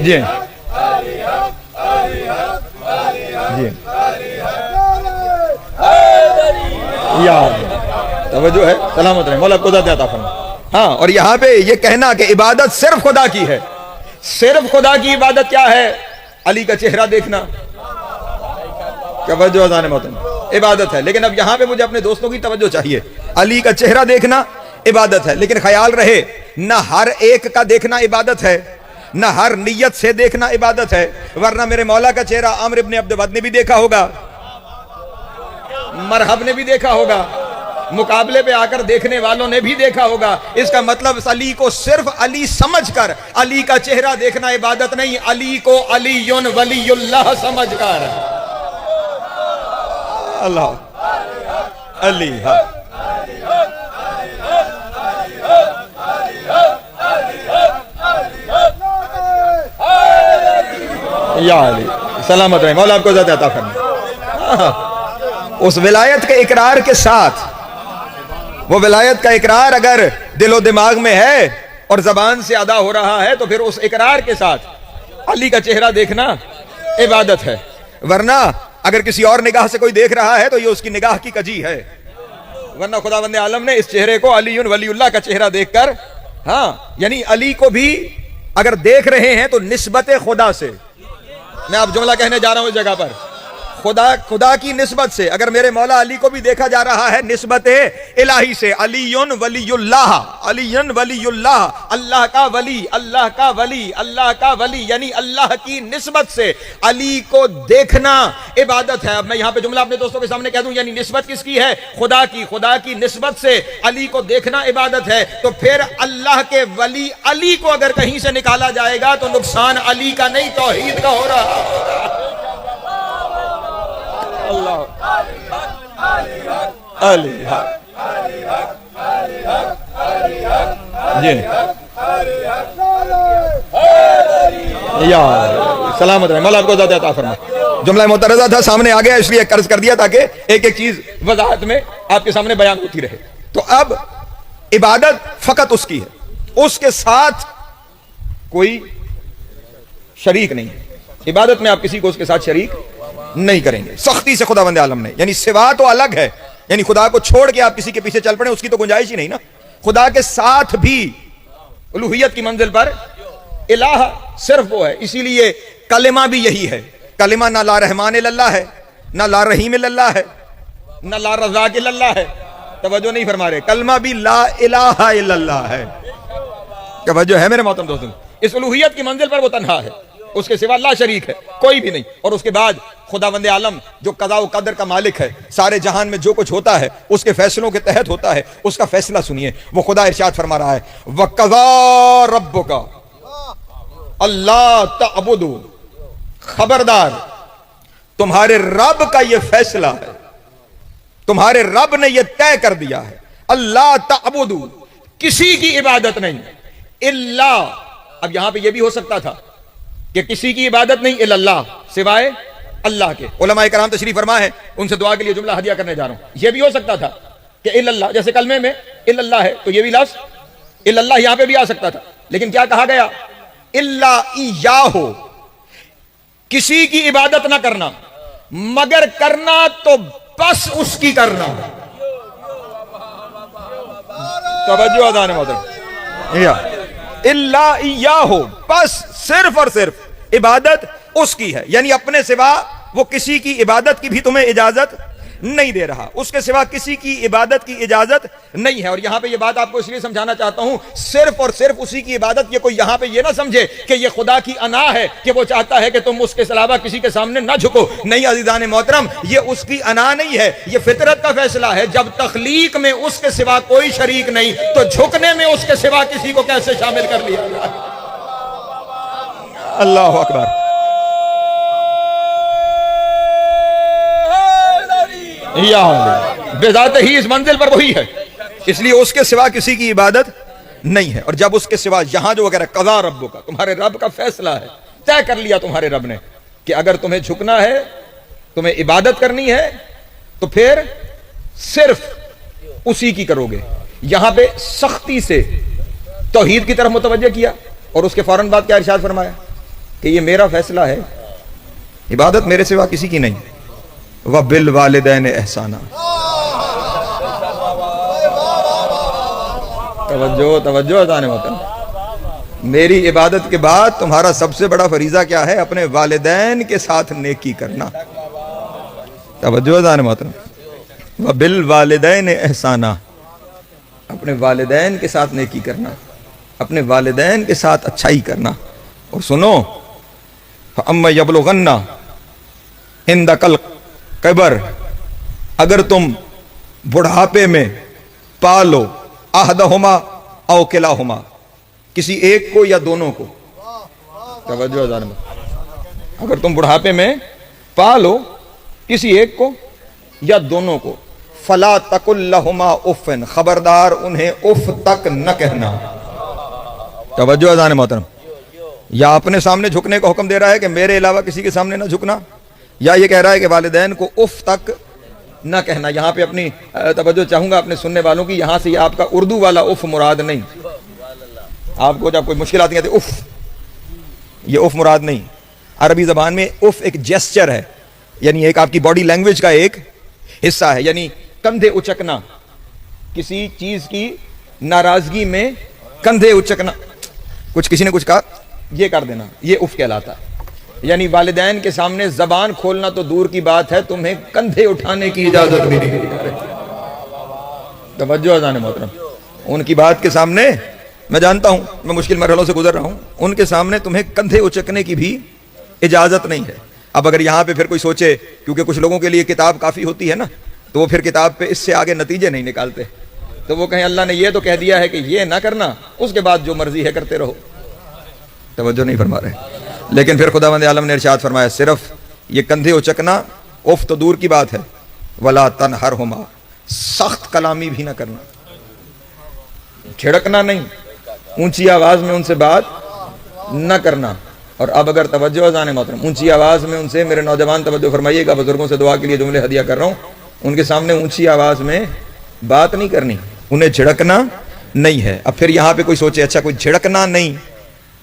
جی جی یار توجہ ہے، سلامت رہے، مولا کو ذات عطا فرمائے۔ ہاں، اور یہاں پہ یہ کہنا کہ عبادت صرف خدا کی ہے، صرف خدا کی عبادت کیا ہے؟ علی کا چہرہ دیکھنا، توجہ اذان محترم، عبادت ہے۔ لیکن اب یہاں پہ مجھے اپنے دوستوں کی توجہ چاہیے، علی کا چہرہ دیکھنا عبادت ہے، لیکن خیال رہے نہ ہر ایک کا دیکھنا عبادت ہے، نہ ہر نیت سے دیکھنا عبادت ہے، ورنہ میرے مولا کا چہرہ عامر ابن عبد ود نے بھی دیکھا ہوگا، مرحب نے بھی دیکھا ہوگا، مقابلے پہ آ کر دیکھنے والوں نے بھی دیکھا ہوگا۔ اس کا مطلب علی کو صرف علی سمجھ کر علی کا چہرہ دیکھنا عبادت نہیں، علی کو علی ولی اللہ سمجھ کر، اللہ علی یا علی، سلامت رہے، مولا آپ کو ذات عطا فرمائے۔ اس ولایت کے اقرار کے ساتھ، وہ ولایت کا اقرار اگر دل و دماغ میں ہے اور زبان سے ادا ہو رہا ہے تو پھر اس اقرار کے ساتھ علی کا چہرہ دیکھنا عبادت ہے، ورنہ اگر کسی اور نگاہ سے کوئی دیکھ رہا ہے تو یہ اس کی نگاہ کی کجی ہے، ورنہ خداوند عالم نے اس چہرے کو علی ولی اللہ کا چہرہ دیکھ کر، ہاں یعنی علی کو بھی اگر دیکھ رہے ہیں تو نسبت خدا سے، میں اب جملہ کہنے جا رہا ہوں اس جگہ پر، خدا کی نسبت سے اگر میرے مولا علی کو بھی دیکھا جا رہا ہے نسبت الہی سے، علی ولی اللہ، علی ولی اللہ، اللہ کا ولی، اللہ کا ولی، اللہ کا ولی، یعنی اللہ کی نسبت سے علی کو دیکھنا عبادت ہے۔ اب میں یہاں پہ جملہ اپنے دوستوں کے سامنے کہہ دوں، یعنی نسبت کس کی ہے؟ خدا کی، خدا کی نسبت سے علی کو دیکھنا عبادت ہے، تو پھر اللہ کے ولی علی کو اگر کہیں سے نکالا جائے گا تو نقصان علی کا نہیں توحید کا ہو رہا۔ اللہ علی جی یا سلامت رہے، مولا آپ کو ذات عطا فرمائے۔ جملہ معترضہ تھا، سامنے آ گیا، اس لیے قرض کر دیا تاکہ ایک ایک چیز وضاحت میں آپ کے سامنے بیان ہوتی رہے۔ تو اب عبادت فقط اس کی ہے، اس کے ساتھ کوئی شریک نہیں ہے، عبادت میں آپ کسی کو اس کے ساتھ شریک نہیں کریں گے، سختی سے خداوند عالم نے، یعنی سوا تو الگ ہے، یعنی خدا کو چھوڑ کے آپ کسی کے پیچھے چل پڑیں اس کی تو گنجائش ہی نہیں نا، خدا کے ساتھ بھی الوہیت کی منزل پر الہ صرف وہ ہے۔ اسی لیے کلمہ بھی یہی ہے، کلمہ نہ لا رحمان اللہ ہے، نہ لا رحیم اللہ ہے، نہ لا رزاق اللہ ہے، توجہ نہیں فرما رہے، کلمہ بھی لا الہ الا اللہ ہے، توجہ ہے میرے محترم دوستوں، اس الوہیت کی منزل پر وہ تنہا ہے، اس کے سوا لا شریک ہے، کوئی بھی نہیں۔ اور اس کے بعد خداوند عالم جو قضاء و قدر کا مالک ہے، سارے جہان میں جو کچھ ہوتا ہے اس کے فیصلوں کے تحت ہوتا ہے، اس کا فیصلہ سنیے، وہ خدا ارشاد فرما رہا ہے وَقَضَىٰ رَبُّكَ اللہ تعبدوا، خبردار تمہارے رب کا یہ فیصلہ ہے، تمہارے رب نے یہ طے کر دیا ہے، اللہ تعبدوا، کسی کی عبادت نہیں الا، اب یہاں پہ یہ بھی ہو سکتا تھا کہ کسی کی عبادت نہیں الا اللہ، سوائے اللہ کے، علماء کرام تشریف فرما ہے، ان سے دعا کے لیے جملہ ہدیہ کرنے جا رہا ہوں، یہ بھی ہو سکتا تھا کہ الا اللہ، جیسے کلمے میں الا اللہ ہے تو یہ بھی لفظ الا اللہ یہاں پہ بھی آ سکتا تھا، لیکن کیا کہا گیا؟ الا ایاہ، کسی کی عبادت نہ کرنا، مگر کرنا تو بس اس کی کرنا، توجہ اذان محترم، الا ایاہ، بس صرف اور صرف عبادت اس کی ہے، یعنی اپنے سوا وہ کسی کی عبادت کی بھی تمہیں اجازت نہیں دے رہا، اس کے سوا کسی کی عبادت کی اجازت نہیں ہے۔ اور یہاں پہ یہ بات آپ کو اس لیے سمجھانا چاہتا ہوں، صرف اور صرف اسی کی عبادت، یہ کوئی یہاں پہ یہ نہ سمجھے کہ یہ خدا کی انا ہے کہ وہ چاہتا ہے کہ تم اس کے علاوہ کسی کے سامنے نہ جھکو، نہیں عزیزان محترم، یہ اس کی انا نہیں ہے، یہ فطرت کا فیصلہ ہے، جب تخلیق میں اس کے سوا کوئی شریک نہیں تو جھکنے میں اس کے سوا کسی کو کیسے شامل کر لیا جائے؟ اللہ اکبر، بذات ہی اس منزل پر وہی ہے، اس لیے اس کے سوا کسی کی عبادت نہیں ہے۔ اور جب اس کے سوا یہاں جو وغیرہ قضا رب کا، تمہارے رب کا فیصلہ ہے، طے کر لیا تمہارے رب نے کہ اگر تمہیں جھکنا ہے، تمہیں عبادت کرنی ہے تو پھر صرف اسی کی کرو گے۔ یہاں پہ سختی سے توحید کی طرف متوجہ کیا اور اس کے فوراً بعد کیا ارشاد فرمایا کہ یہ میرا فیصلہ ہے، عبادت میرے سوا کسی کی نہیں، وَبِالْوَالِدَيْنِ احسانًا۔ توجہ اذان محترم، میری عبادت کے بعد تمہارا سب سے بڑا فریضہ کیا ہے؟ اپنے والدین کے ساتھ نیکی کرنا۔ توجہ اذان محترم، وَبِالْوَالِدَيْنِ احسانًا، اپنے والدین کے ساتھ نیکی کرنا، اپنے والدین کے ساتھ اچھائی کرنا۔ اور سنو، فَأَمَّا يَبْلُغَنَّ عِندَكَ الْكِبَرَ، اگر تم بڑھاپے میں پالو احدہما او کلاہما، کسی ایک کو یا دونوں کو۔ توجہ ذرا، اگر تم بڑھاپے میں پالو کسی ایک کو یا دونوں کو، فلا تقل لہما اف، خبردار انہیں اف تک نہ کہنا۔ توجہ اذان محترم، یا اپنے سامنے جھکنے کا حکم دے رہا ہے کہ میرے علاوہ کسی کے سامنے نہ جھکنا، یا یہ کہہ رہا ہے کہ والدین کو اف تک نہ کہنا۔ یہاں پہ اپنی توجہ چاہوں گا اپنے سننے والوں کی، یہاں سے یہ آپ کا اردو والا اف مراد نہیں، آپ کو جب کوئی مشکل آتی ہے تو اف، یہ اف مراد نہیں۔ عربی زبان میں اف ایک جیسچر ہے، یعنی ایک آپ کی باڈی لینگویج کا ایک حصہ ہے، یعنی کندھے اچکنا، کسی چیز کی ناراضگی میں کندھے اچکنا، کسی نے کچھ کہا یہ کر دینا، یہ اف کہلاتا ہے۔ یعنی والدین کے سامنے زبان کھولنا تو دور کی بات ہے، تمہیں کندھے اٹھانے کی اجازت بھی نہیں دی جا رہی۔ توجہ اذان محترم، ان کی بات کے سامنے، میں جانتا ہوں میں مشکل مرحلوں سے گزر رہا ہوں، ان کے سامنے تمہیں کندھے اچکنے کی بھی اجازت نہیں ہے۔ اب اگر یہاں پہ پھر کوئی سوچے، کیونکہ کچھ لوگوں کے لیے کتاب کافی ہوتی ہے نا، تو وہ پھر کتاب پہ اس سے آگے نتیجے نہیں نکالتے، تو وہ کہیں اللہ نے یہ تو کہہ دیا ہے کہ یہ نہ کرنا، اس کے بعد جو مرضی ہے کرتے رہو۔ توجہ نہیں فرما رہے۔ لیکن پھر خداوند عالم نے ارشاد فرمایا صرف یہ کندھے اچکنا اف تو دور کی بات ہے، ولا تنہرہما، سخت کلامی بھی نہ کرنا، جھڑکنا نہیں، اونچی آواز میں ان سے بات نہ کرنا۔ اور اب اگر توجہ اذان محترم، اونچی آواز میں ان سے، میرے نوجوان توجہ فرمائیے گا، بزرگوں سے دعا کے لیے جملے ہدیہ کر رہا ہوں، ان کے سامنے اونچی آواز میں بات نہیں کرنی، انہیں جھڑکنا نہیں ہے۔ اب پھر یہاں پہ کوئی سوچے اچھا کوئی جھڑکنا نہیں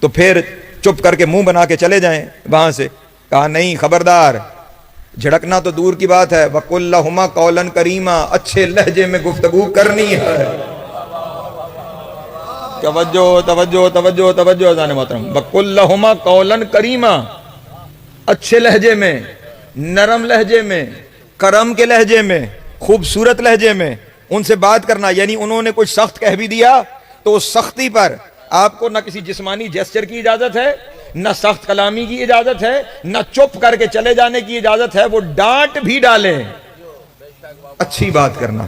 تو پھر چپ کر کے منہ بنا کے چلے جائیں وہاں سے، کہا نہیں خبردار، جھڑکنا تو دور کی بات ہے، وَقُلْ لَهُمَا قَوْلًا كَرِيمًا، اچھے لہجے میں گفتگو کرنی ہے۔ توجہ اذان محترم، وَقُلْ لَهُمَا قَوْلًا كَرِيمًا، اچھے لہجے میں، نرم لہجے میں، کرم کے لہجے میں، خوبصورت لہجے میں ان سے بات کرنا۔ یعنی انہوں نے کچھ سخت کہہ بھی دیا تو اس سختی پر آپ کو نہ کسی جسمانی جیسچر کی اجازت ہے، نہ سخت کلامی کی اجازت ہے، نہ چپ کر کے چلے جانے کی اجازت ہے، وہ ڈانٹ بھی ڈالیں، اچھی بات کرنا۔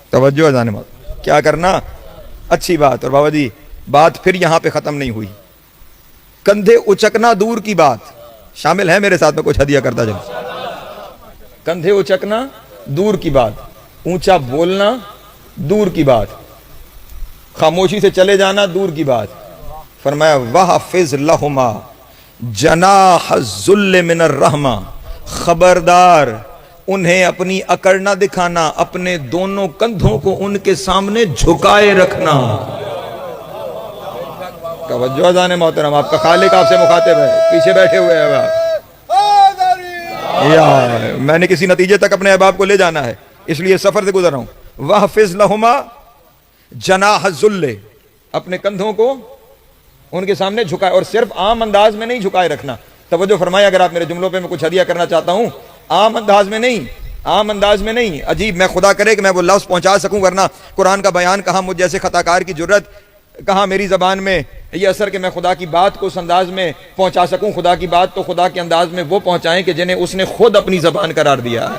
توجہ اذان محترم، کیا کرنا؟ اچھی بات۔ اور بابا جی بات پھر یہاں پہ ختم نہیں ہوئی، کندھے اچکنا دور کی بات شامل ہے، میرے ساتھ میں کچھ ہدیہ کرتا جب، کندھے اچکنا دور کی بات، اونچا بولنا دور کی بات، خاموشی سے چلے جانا دور کی بات۔ فرمایا وَحْفِظْ لَهُمَا جَنَاحَ الذُّلِّ مِنَ الرَّحْمَةِ، خبردار انہیں اپنی اکڑ نہ دکھانا، اپنے دونوں کندھوں کو ان کے سامنے جھکائے رکھنا۔ توجہ اذان محترم، آپ کا خالق آپ سے مخاطب ہے، پیچھے بیٹھے ہوئے ہیں آپ، یا میں نے کسی نتیجے تک اپنے احباب کو لے جانا ہے، اس لیے سفر سے گزر رہا ہوں۔ وَحْفِظْ لَهُمَا جناح الذل، اپنے کندھوں کو ان کے سامنے جھکائے، اور صرف عام انداز میں نہیں جھکائے رکھنا۔ توجہ فرمائے، اگر آپ میرے جملوں پہ میں کچھ ہدیہ کرنا چاہتا ہوں، عام انداز میں نہیں، عام انداز میں نہیں، عجیب میں خدا کرے کہ میں وہ لفظ پہنچا سکوں، ورنہ قرآن کا بیان کہاں مجھ جیسے خطا کار کی جرت، کہاں میری زبان میں یہ اثر کہ میں خدا کی بات کو اس انداز میں پہنچا سکوں۔ خدا کی بات تو خدا کے انداز میں وہ پہنچائیں کہ جنہیں اس نے خود اپنی زبان قرار دیا ہے۔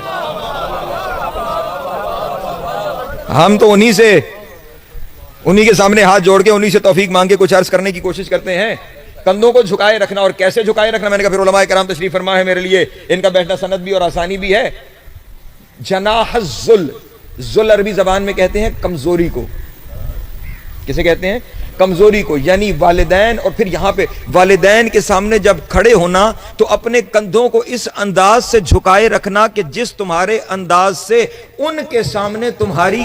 ہم تو انہی کے سامنے ہاتھ جوڑ کے انہی سے توفیق مانگ کے کچھ عرض کرنے کی کوشش کرتے ہیں۔ کندھوں کو جھکائے رکھنا، اور کیسے جھکائے رکھنا، میں نے کہا پھر علماء کرام تشریف فرما ہے، میرے لیے ان کا بیٹھنا سند بھی اور آسانی بھی ہے۔ جناح الذل، ذل عربی زبان میں کہتے ہیں کمزوری کو، کسے کہتے ہیں؟ کمزوری کو، یعنی والدین، اور پھر یہاں پہ والدین کے سامنے جب کھڑے ہونا تو اپنے کندھوں کو اس انداز سے جھکائے رکھنا کہ جس تمہارے انداز سے ان کے سامنے تمہاری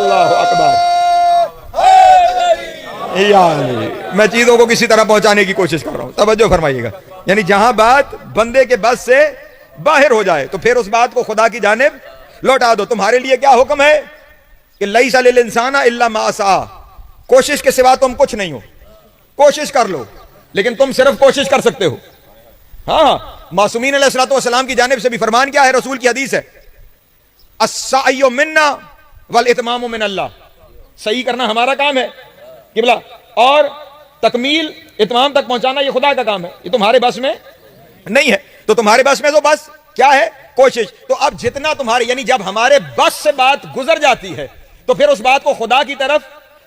اللہ اکبر. یعنی میں چیزوں کو کسی طرح پہنچانے کی کوشش کر رہا ہوں, توجہ فرمائیے گا. یعنی جہاں بات بندے کے بس سے باہر ہو جائے تو پھر اس بات کو خدا کی جانب لوٹا دو. تمہارے لیے کیا حکم ہے کہ لیس للانسان الا ما سعی, کوشش کے سوا تم کچھ نہیں ہو. کوشش کر لو, لیکن تم صرف کوشش کر سکتے ہو. ہاں, معصومین علیہ الصلوۃ والسلام کی جانب سے بھی فرمان کیا ہے, رسول کی حدیث ہے, السعی منا والاتمام من اللہ. صحیح کرنا ہمارا کام ہے قبلہ, اور تکمیل اتمام تک پہنچانا یہ خدا کا کام ہے, یہ تمہارے بس میں نہیں ہے. تو تمہارے بس میں تو بس کیا ہے, کوشش. تو اب جتنا تمہارے, یعنی جب ہمارے بس سے بات گزر جاتی ہے تو پھر اس بات کو خدا کی طرف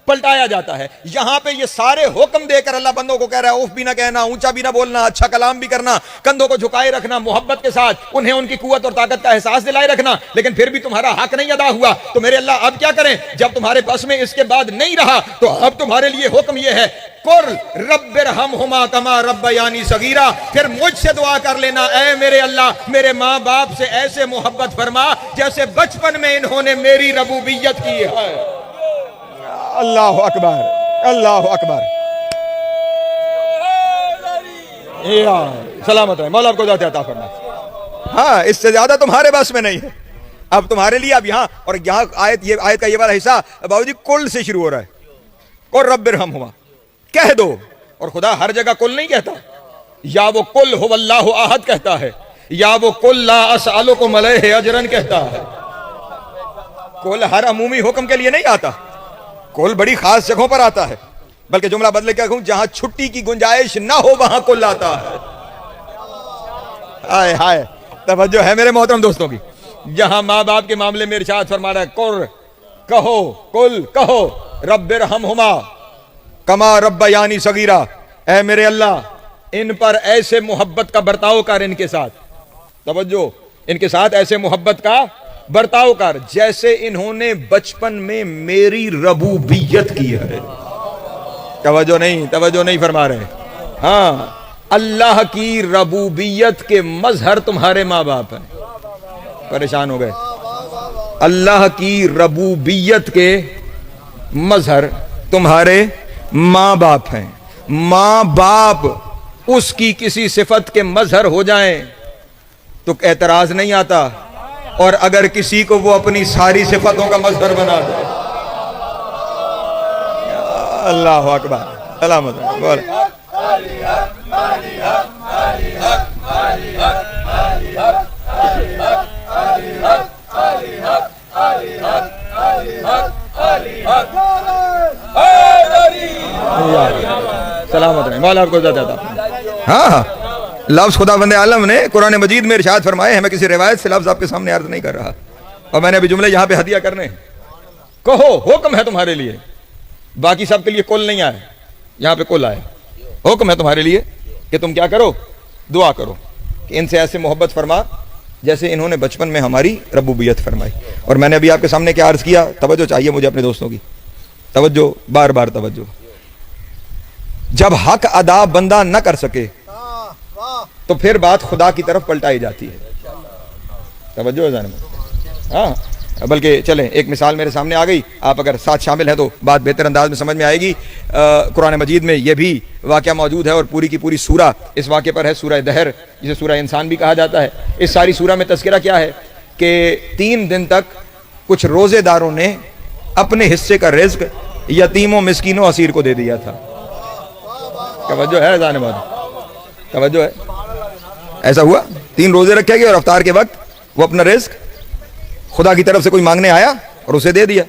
پلٹایا جاتا ہے. یہاں پہ یہ سارے حکم دے کر اللہ بندوں کو کہہ رہا ہے, اوف بھی نہ کہنا, اونچا بھی نہ بولنا, اچھا کلام بھی کرنا, کندھوں کو جھکائے رکھنا, محبت کے ساتھ انہیں ان کی قوت اور طاقت کا احساس دلائے رکھنا. لیکن پھر بھی تمہارا حق نہیں ادا ہوا تو میرے اللہ اب کیا کریں؟ جب تمہارے بس میں اس کے بعد نہیں رہا تو اب تمہارے لیے حکم یہ ہے, قل رب ارحمہما کما ربیانی صغیرا, پھر مجھ سے دعا کر لینا, اے میرے اللہ میرے ماں باپ سے ایسے محبت فرما جیسے بچپن میں انہوں نے میری ربوبیت کی ہے. اللہ اکبر, اللہ اکبر. سلامت ہے, مولا آپ کو ذات عطا فرمائے. ہاں, اس سے زیادہ تمہارے بس میں نہیں ہے. اب تمہارے لیے اب یہاں, اور یہاں آیت کا یہ والا حصہ بابو جی کل سے شروع ہو رہا ہے, اور رب ارحمہما کہہ دو. اور خدا ہر جگہ کل نہیں کہتا, یا وہ کل هو اللہ احد کہتا ہے, یا وہ کل لا اسألکم علیہ اجرا کہتا ہے. کل ہر عمومی حکم کے لیے نہیں آتا, کل بڑی خاص جگہوں پر آتا ہے. بلکہ جملہ بدلے کیا کہوں, جہاں چھٹی کی گنجائش نہ ہو وہاں کل آتا ہے. ہائے ہائے, توجہ ہے میرے محترم دوستوں کی. جہاں ماں باپ کے معاملے میں ارشاد فرما رہا ہے, قر کہو, کل کہو, رب ارحمہما کما ربیانی صغیرا, اے میرے اللہ ان پر ایسے محبت کا برتاؤ کر, ان کے ساتھ توجہ, ان کے ساتھ ایسے محبت کا برتاؤ کر جیسے انہوں نے بچپن میں میری ربوبیت کی ہے. توجہ نہیں فرما رہے. ہاں, اللہ کی ربوبیت کے مظہر تمہارے ماں باپ ہیں. پریشان ہو گئے. اللہ کی ربوبیت کے مظہر تمہارے ماں باپ ہیں. ماں باپ اس کی کسی صفت کے مظہر ہو جائیں تو اعتراض نہیں آتا, اور اگر کسی کو وہ اپنی ساری صفتوں کا مظہر بنا دے. اللہ اکبر, سلامت بول. سلامت رہے, مولا آپ کو زیادہ تھا. ہاں, لفظ خدا بند عالم نے قرآن مجید میں ارشاد فرمائے ہیں. میں کسی روایت سے لفظ آپ کے سامنے عرض نہیں کر رہا, اور میں نے ابھی جملے یہاں پہ ہدیہ کرنے ہیں. کہو, حکم ہے تمہارے لیے, باقی سب کے لیے کل نہیں آئے, یہاں پہ کل آئے. حکم ہے تمہارے لیے کہ تم کیا کرو, دعا کرو کہ ان سے ایسے محبت فرما جیسے انہوں نے بچپن میں ہماری ربوبیت فرمائی. اور میں نے ابھی آپ کے سامنے کیا عرض کیا, توجہ چاہیے مجھے اپنے دوستوں کی, توجہ, بار بار توجہ. جب حق ادا بندہ نہ کر سکے تو پھر بات خدا کی طرف پلٹائی جاتی ہے. توجہ ہے. ہاں, بلکہ چلیں ایک مثال میرے سامنے آ گئی, آپ اگر ساتھ شامل ہیں تو بات بہتر انداز میں سمجھ میں آئے گی. قرآن مجید میں یہ بھی واقعہ موجود ہے, اور پوری کی پوری سورہ اس واقعے پر ہے, سورہ دہر, جسے سورہ انسان بھی کہا جاتا ہے. اس ساری سورہ میں تذکرہ کیا ہے کہ 3 دن تک کچھ روزے داروں نے اپنے حصے کا رزق یتیموں, مسکینوں, اسیر کو دے دیا تھا. توجہ ہے جانے بعد, توجہ ہے. ایسا ہوا 3 روزے رکھے گئے اور افطار کے وقت وہ اپنا رزق خدا کی طرف سے کوئی مانگنے آیا اور اسے دے دیا.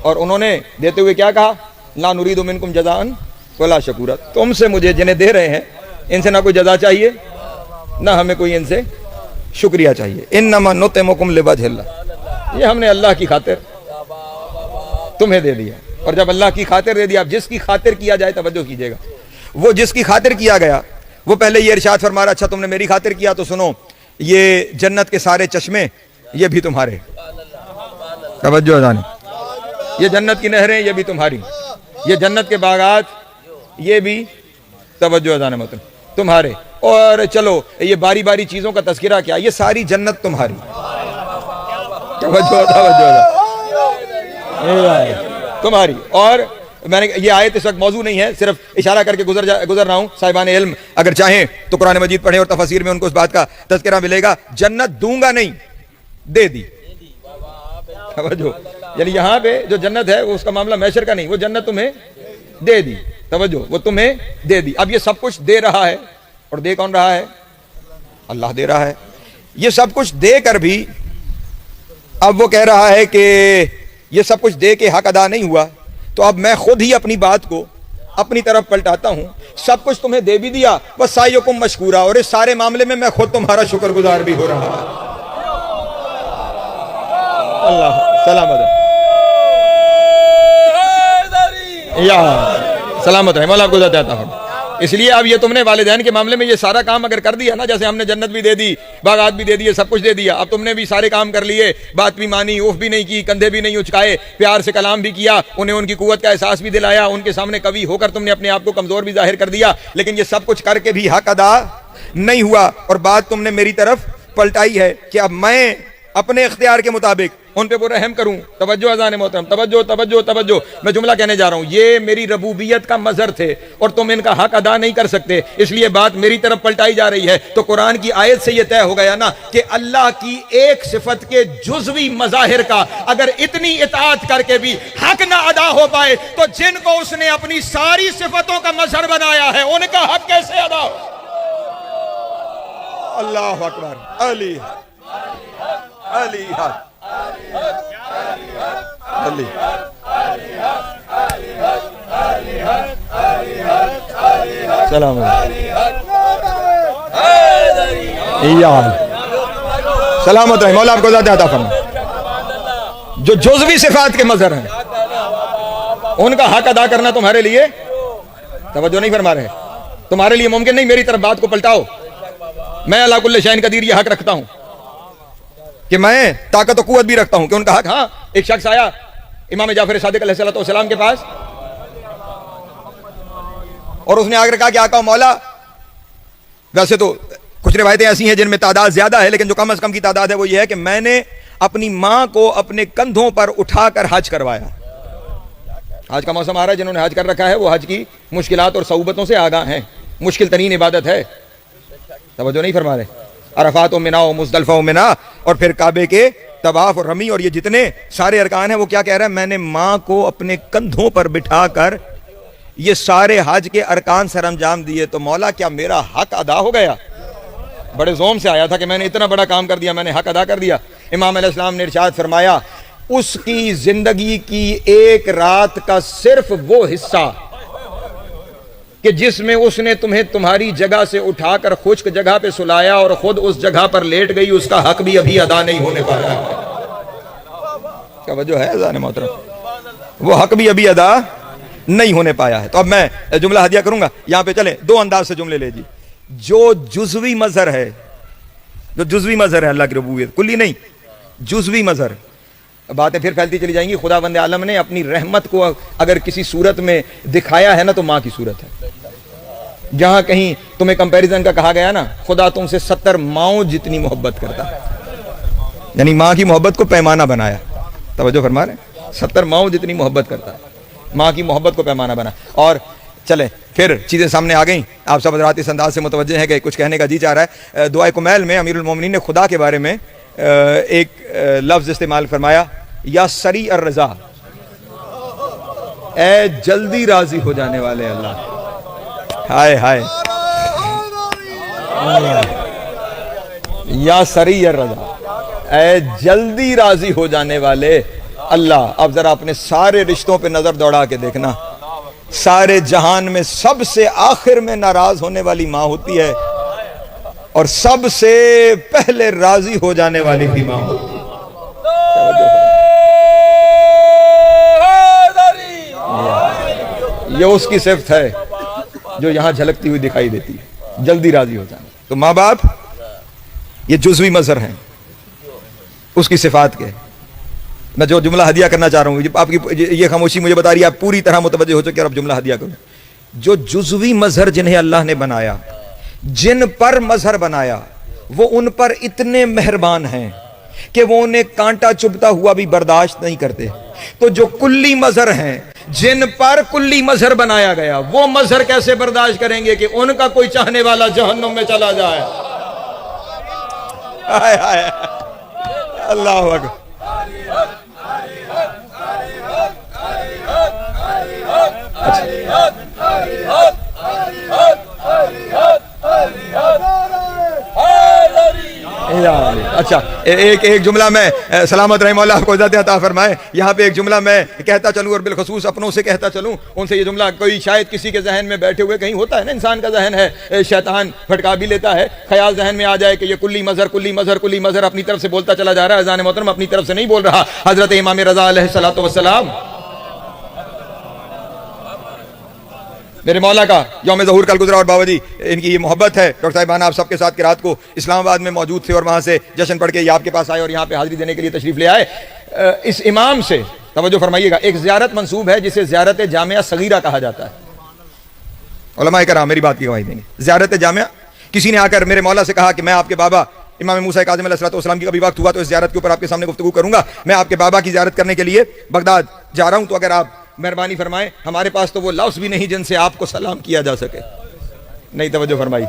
اور انہوں نے دیتے ہوئے کیا کہا, لا نرید منکم جزاء ولا شکورا, تم سے مجھے جنہیں دے رہے ہیں ان سے نہ کوئی جزا چاہیے نہ ہمیں کوئی ان سے شکریہ چاہیے. انما نطعمکم لوجہ اللہ, یہ ہم نے اللہ کی خاطر تمہیں دے دیا. اور جب اللہ کی خاطر دے دیا, اب جس کی خاطر کیا جائے, توجہ کیجئے گا, وہ جس کی خاطر کیا گیا وہ پہلے یہ ارشاد فرما رہا, اچھا تم نے میری خاطر کیا تو سنو, یہ جنت کے سارے چشمے یہ بھی تمہارے. توجہ جانے, یہ جنت کی نہریں یہ بھی تمہاری, یہ جنت کے باغات یہ بھی, توجہ جانے مطلب تمہارے. اور چلو یہ باری باری چیزوں کا تذکرہ کیا, یہ ساری جنت تمہاری. توجہ, تمہاری. اور میں نے یہ آیت اس وقت موضوع نہیں ہے, صرف اشارہ کر کے گزر رہا ہوں. صاحبان علم اگر چاہیں تو قرآن مجید پڑھیں اور تفاسیر میں ان کو اس بات کا تذکرہ ملے گا. جنت دوں گا نہیں, دے دی. توجہ, یعنی یہاں پہ جو جنت ہے وہ اس کا معاملہ میسر کا نہیں, وہ جنت تمہیں دے دی. توجہ, وہ تمہیں دے دی. اب یہ سب کچھ دے رہا ہے, اور دے کون رہا ہے؟ اللہ دے رہا ہے. یہ سب کچھ دے کر بھی اب وہ کہہ رہا ہے کہ یہ سب کچھ دے کے حق ادا نہیں ہوا, تو اب میں خود ہی اپنی بات کو اپنی طرف پلٹاتا ہوں. سب کچھ تمہیں دے بھی دیا, وَسَعْيُكُمْ مَشْكُورًا, اور اس سارے معاملے میں خود تمہارا شکر گزار بھی ہو رہا ہے. اللہ سلامت یا سلامت رہے, مولا آپ کو ذات عطا فرمائے. اس لیے اب یہ تم نے والدین کے معاملے میں یہ سارا کام اگر کر دیا نا, جیسے ہم نے جنت بھی دے دی, باغات بھی دے دیے, سب کچھ دے دیا, اب تم نے بھی سارے کام کر لیے, بات بھی مانی, اوف بھی نہیں کی, کندھے بھی نہیں اچکائے, پیار سے کلام بھی کیا, انہیں ان کی قوت کا احساس بھی دلایا, ان کے سامنے کبھی ہو کر تم نے اپنے آپ کو کمزور بھی ظاہر کر دیا, لیکن یہ سب کچھ کر کے بھی حق ادا نہیں ہوا, اور بات تم نے میری طرف پلٹائی ہے کہ اب میں اپنے اختیار کے مطابق ان پہ وہ رحم کروں. توجہ اذان محترم, توجہ توجہ توجہ. میں جملہ کہنے جا رہا ہوں, یہ میری ربوبیت کا مظہر تھے اور تم ان کا حق ادا نہیں کر سکتے, اس لیے بات میری طرف پلٹائی جا رہی ہے. تو قرآن کی آیت سے یہ طے ہو گیا نا کہ اللہ کی ایک صفت کے جزوی مظاہر کا اگر اتنی اطاعت کر کے بھی حق نہ ادا ہو پائے, تو جن کو اس نے اپنی ساری صفتوں کا مظہر بنایا ہے ان کا حق کیسے ادا ہو؟ اللہ اکبر. علی علی علی سلام سلامت رہے, مولا آپ کو ذات عطا فرمائے. جو جزوی صفات کے مظہر ہیں ان کا حق ادا کرنا تمہارے لیے, توجہ نہیں فرما رہے, تمہارے لیے ممکن نہیں. میری طرف بات کو پلٹاؤ. میں اللہ کل شیء قدیر یہ حق رکھتا ہوں کہ میں طاقت و قوت بھی رکھتا ہوں کہ ان کا حق. ہاں, ایک شخص آیا امام جعفر صادق علیہ السلام کے پاس اور اس نے آ کر کہا کہ آقا مولا, ویسے تو کچھ روایتیں ایسی ہیں جن میں تعداد زیادہ ہے, لیکن جو کم از کم کی تعداد ہے وہ یہ ہے کہ میں نے اپنی ماں کو اپنے کندھوں پر اٹھا کر حج کروایا. حج کا موسم آ رہا ہے, جنہوں نے حج کر رکھا ہے وہ حج کی مشکلات اور صعوبتوں سے آگاہ ہیں. مشکل ترین عبادت ہے, توجہ نہیں فرما رہے. عرفات و منا و مزدلفہ و منا, اور پھر کعبے کے طواف اور رمی, اور یہ جتنے سارے ارکان ہیں وہ کیا کہہ رہا ہے؟ میں نے ماں کو اپنے کندھوں پر بٹھا کر یہ سارے حج کے ارکان سر انجام دیے. تو مولا کیا میرا حق ادا ہو گیا؟ بڑے زوم سے آیا تھا کہ میں نے اتنا بڑا کام کر دیا, میں نے حق ادا کر دیا. امام علیہ السلام نے ارشاد فرمایا, اس کی زندگی کی ایک رات کا صرف وہ حصہ کہ جس میں اس نے تمہیں تمہاری جگہ سے اٹھا کر خشک جگہ پہ سلایا اور خود اس جگہ پر لیٹ گئی, اس کا حق بھی ابھی ادا نہیں ہونے پایا. کیا وجہ ہے اذان محترم؟ وہ حق بھی ابھی ادا نہیں ہونے پایا ہے. تو اب میں جملہ ہدیہ کروں گا, یہاں پہ چلیں دو انداز سے جملے لے جی. جو جزوی مظہر ہے, جو جزوی مظہر ہے اللہ کی ربوبیت, کلی نہیں, جزوی مظہر, باتیں پھر پھیلتی چلی جائیں گی. خدا بند عالم نے اپنی رحمت کو اگر کسی صورت میں دکھایا ہے نا تو ماں کی صورت ہے. جہاں کہیں تمہیں کمپیریزن کا کہا گیا نا, خدا تم سے 70 ماؤں جتنی محبت کرتا ہے, یعنی ماں کی محبت کو پیمانہ بنایا. توجہ فرما رہے ہیں, 70 ماؤں جتنی محبت کرتا ہے, ماں کی محبت کو پیمانہ بنا. اور چلیں پھر چیزیں سامنے آ گئیں. آپ سب حضرات اس انداز سے متوجہ ہیں کہ کچھ کہنے کا جی چاہ رہا ہے. دعائے کمیل میں امیر المومنین نے خدا کے بارے میں ایک لفظ استعمال فرمایا, یا سری الرضا, اے جلدی راضی ہو جانے والے اللہ. ہائے ہائے, یا سری الرضا, اے جلدی راضی ہو جانے والے اللہ. اب ذرا اپنے سارے رشتوں پہ نظر دوڑا کے دیکھنا, سارے جہان میں سب سے آخر میں ناراض ہونے والی ماں ہوتی ہے, اور سب سے پہلے راضی ہو جانے والی بھی ماں ہوتی ہے. یہ اس کی صفت ہے جو یہاں جھلکتی ہوئی دکھائی دیتی ہے, جلدی راضی ہو جانا. تو ماں باپ یہ جزوی مظہر ہیں اس کی صفات کے. میں جو جملہ ہدیہ کرنا چاہ رہا ہوں, آپ کی یہ خاموشی مجھے بتا رہی ہے آپ پوری طرح متوجہ ہو چکے, اور اب جملہ ہدیہ کروں. جو جزوی مظہر جنہیں اللہ نے بنایا, جن پر مظہر بنایا, وہ ان پر اتنے مہربان ہیں کہ وہ انہیں کانٹا چبھتا ہوا بھی برداشت نہیں کرتے. تو جو کلی مظہر ہیں جن پر کلی مظہر بنایا گیا وہ مظہر کیسے برداشت کریں گے کہ ان کا کوئی چاہنے والا جہنم میں چلا جائے؟ آئے آئے اللہ اکبر. اچھا ایک جملہ میں سلامت رحمہ اللہ کو عزت عطا فرمائے, یہاں پہ ایک جملہ میں کہتا چلوں اور بالخصوص اپنوں سے کہتا چلوں, ان سے یہ جملہ کوئی شاید کسی کے ذہن میں بیٹھے ہوئے, کہیں ہوتا ہے نا انسان کا ذہن ہے, شیطان پھٹکا بھی لیتا ہے, خیال ذہن میں آ جائے کہ یہ کلی مظہر کلی مظہر کلی مظہر اپنی طرف سے بولتا چلا جا رہا ہے. اذان محترم اپنی طرف سے نہیں بول رہا, حضرت امام رضا علیہ الصلوۃ والسلام میرے مولا کا یوم ظہور کل گزرا, اور بابا جی ان کی یہ محبت ہے ڈاکٹر صاحبان آپ سب کے ساتھ کہ رات کو اسلام آباد میں موجود تھے اور وہاں سے جشن پڑھ کے یہ آپ کے پاس آئے اور یہاں پہ حاضری دینے کے لیے تشریف لے آئے. اس امام سے توجہ فرمائیے گا, ایک زیارت منسوب ہے جسے زیارت جامعہ صغیرہ کہا جاتا ہے. علماء کرام میری بات کی گواہی دیں گے. زیارت جامعہ, کسی نے آ کر میرے مولا سے کہا کہ میں آپ کے بابا امام موسیٰ کاظم علیہ السلام کی کبھی وقت ہوا تو اس زیارت کے اوپر آپ کے سامنے گفتگو کروں گا, میں آپ کے بابا کی زیارت کرنے کے لیے بغداد جا رہا ہوں, تو اگر آپ مہربانی فرمائیں, ہمارے پاس تو وہ لفظ بھی نہیں جن سے آپ کو سلام کیا جا سکے. نہیں توجہ فرمائی,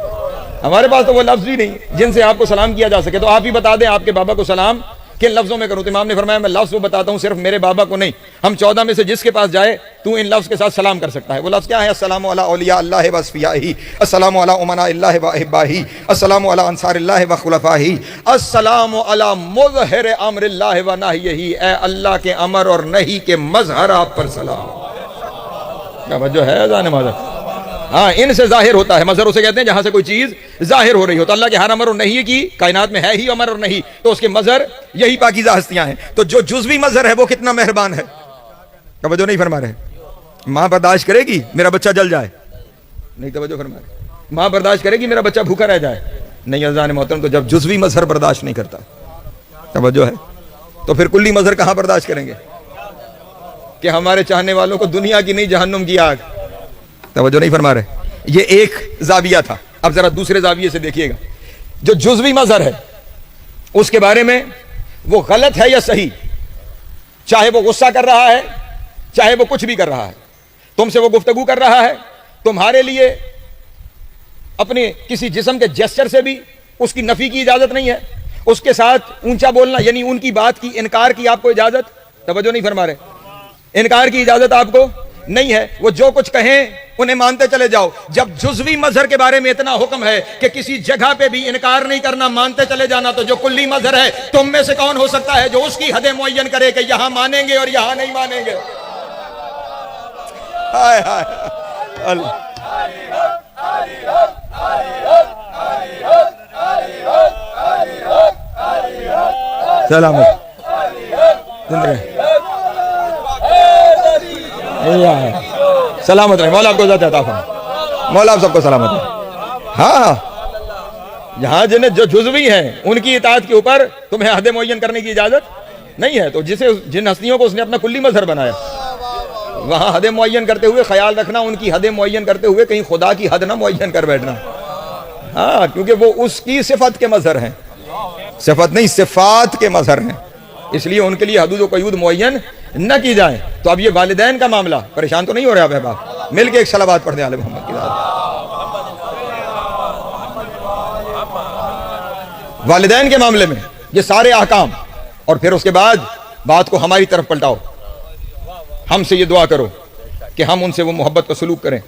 ہمارے پاس تو وہ لفظ بھی نہیں جن سے آپ کو سلام کیا جا سکے, تو آپ ہی بتا دیں آپ کے بابا کو سلام کن لفظوں میں کروں. تو امام نے فرمایا میں لفظ وہ بتاتا ہوں, صرف میرے بابا کو نہیں, ہم 14 میں سے جس کے پاس جائے تو ان لفظ کے ساتھ سلام کر سکتا ہے. وہ لفظ کیا ہے؟ السلام علی اولیاء اللہ و اصفیائہ, السلام علی امناء اللہ و احبائہ, السلام علی انصار اللہ و خلفائہ, السلام علی مظہر امر اللہ و نہیہ, اے اللہ کے امر اور نہی کے مظہر آپ پر سلام. توجہ ہے اذان مظہر, ہاں ان سے ظاہر ہوتا ہے. مظہر اسے کہتے ہیں جہاں سے کوئی چیز ظاہر ہو رہی ہو. تو اللہ کے ہر امر اور نہی کی کائنات میں ہے ہی امر اور نہی, تو اس کے مظہر یہی پاکیزہ ہستیاں ہیں. تو جو جزوی مظہر ہے وہ کتنا مہربان ہے. توجہ نہیں فرما رہے. ماں برداشت کرے گی میرا بچہ جل جائے؟ نہیں توجہ فرما رہے. ماں برداشت کرے گی میرا بچہ بھوکا رہ جائے؟ نہیں اذان محترم. تو جب جزوی مظہر برداشت نہیں کرتا, توجہ ہے, تو پھر کلی مظہر کہاں برداشت کریں گے کہ ہمارے چاہنے والوں کو دنیا کی نہیں جہنم کی آگ. توجہ نہیں فرما رہے. یہ ایک زاویہ تھا. اب ذرا دوسرے زاویے سے دیکھیے گا. جو جزوی مظہر ہے اس کے بارے میں وہ غلط ہے یا صحیح, چاہے وہ غصہ کر رہا ہے چاہے وہ کچھ بھی کر رہا ہے, تم سے وہ گفتگو کر رہا ہے, تمہارے لیے اپنے کسی جسم کے جیسچر سے بھی اس کی نفی کی اجازت نہیں ہے, اس کے ساتھ اونچا بولنا یعنی ان کی بات کی انکار کی آپ کو اجازت, توجہ نہیں فرما رہے, انکار کی اجازت آپ کو نہیں ہے. وہ جو کچھ کہیں انہیں مانتے چلے جاؤ. جب جزوی مظہر کے بارے میں اتنا حکم ہے کہ کسی جگہ پہ بھی انکار نہیں کرنا, مانتے چلے جانا, تو جو کلی مظہر ہے تم میں سے کون ہو سکتا ہے جو اس کی حدیں معین کرے کہ یہاں مانیں گے اور یہاں نہیں مانیں گے؟ ہائے ہائے سلامت سلامت رہے. مولا آپ کو ذات عطا فرمائے, مولا آپ سب کو سلامت رہے. ہاں یہاں جنہیں جو جزوی ہیں ان کی اطاعت کے اوپر تمہیں حد معین کرنے کی اجازت نہیں ہے. تو جن ہستیوں کو اس نے اپنا کلی مظہر بنایا وہاں حد معین کرتے ہوئے خیال رکھنا, ان کی حد معین کرتے ہوئے کہیں خدا کی حد نہ معین کر بیٹھنا. ہاں کیونکہ وہ اس کی صفت کے مظہر ہیں, صفت نہیں صفات کے مظہر ہیں, اس لیے ان کے لیے حدود و قیود معین نہ کی جائیں. تو اب یہ والدین کا معاملہ, پریشان تو نہیں ہو رہے آپ احباب؟ مل کے ایک صلوات پڑھ دیں آل محمد کی ذات. والدین کے معاملے میں یہ سارے احکام, اور پھر اس کے بعد بات کو ہماری طرف پلٹاؤ. ہم سے یہ دعا کرو کہ ہم ان سے وہ محبت کا سلوک کریں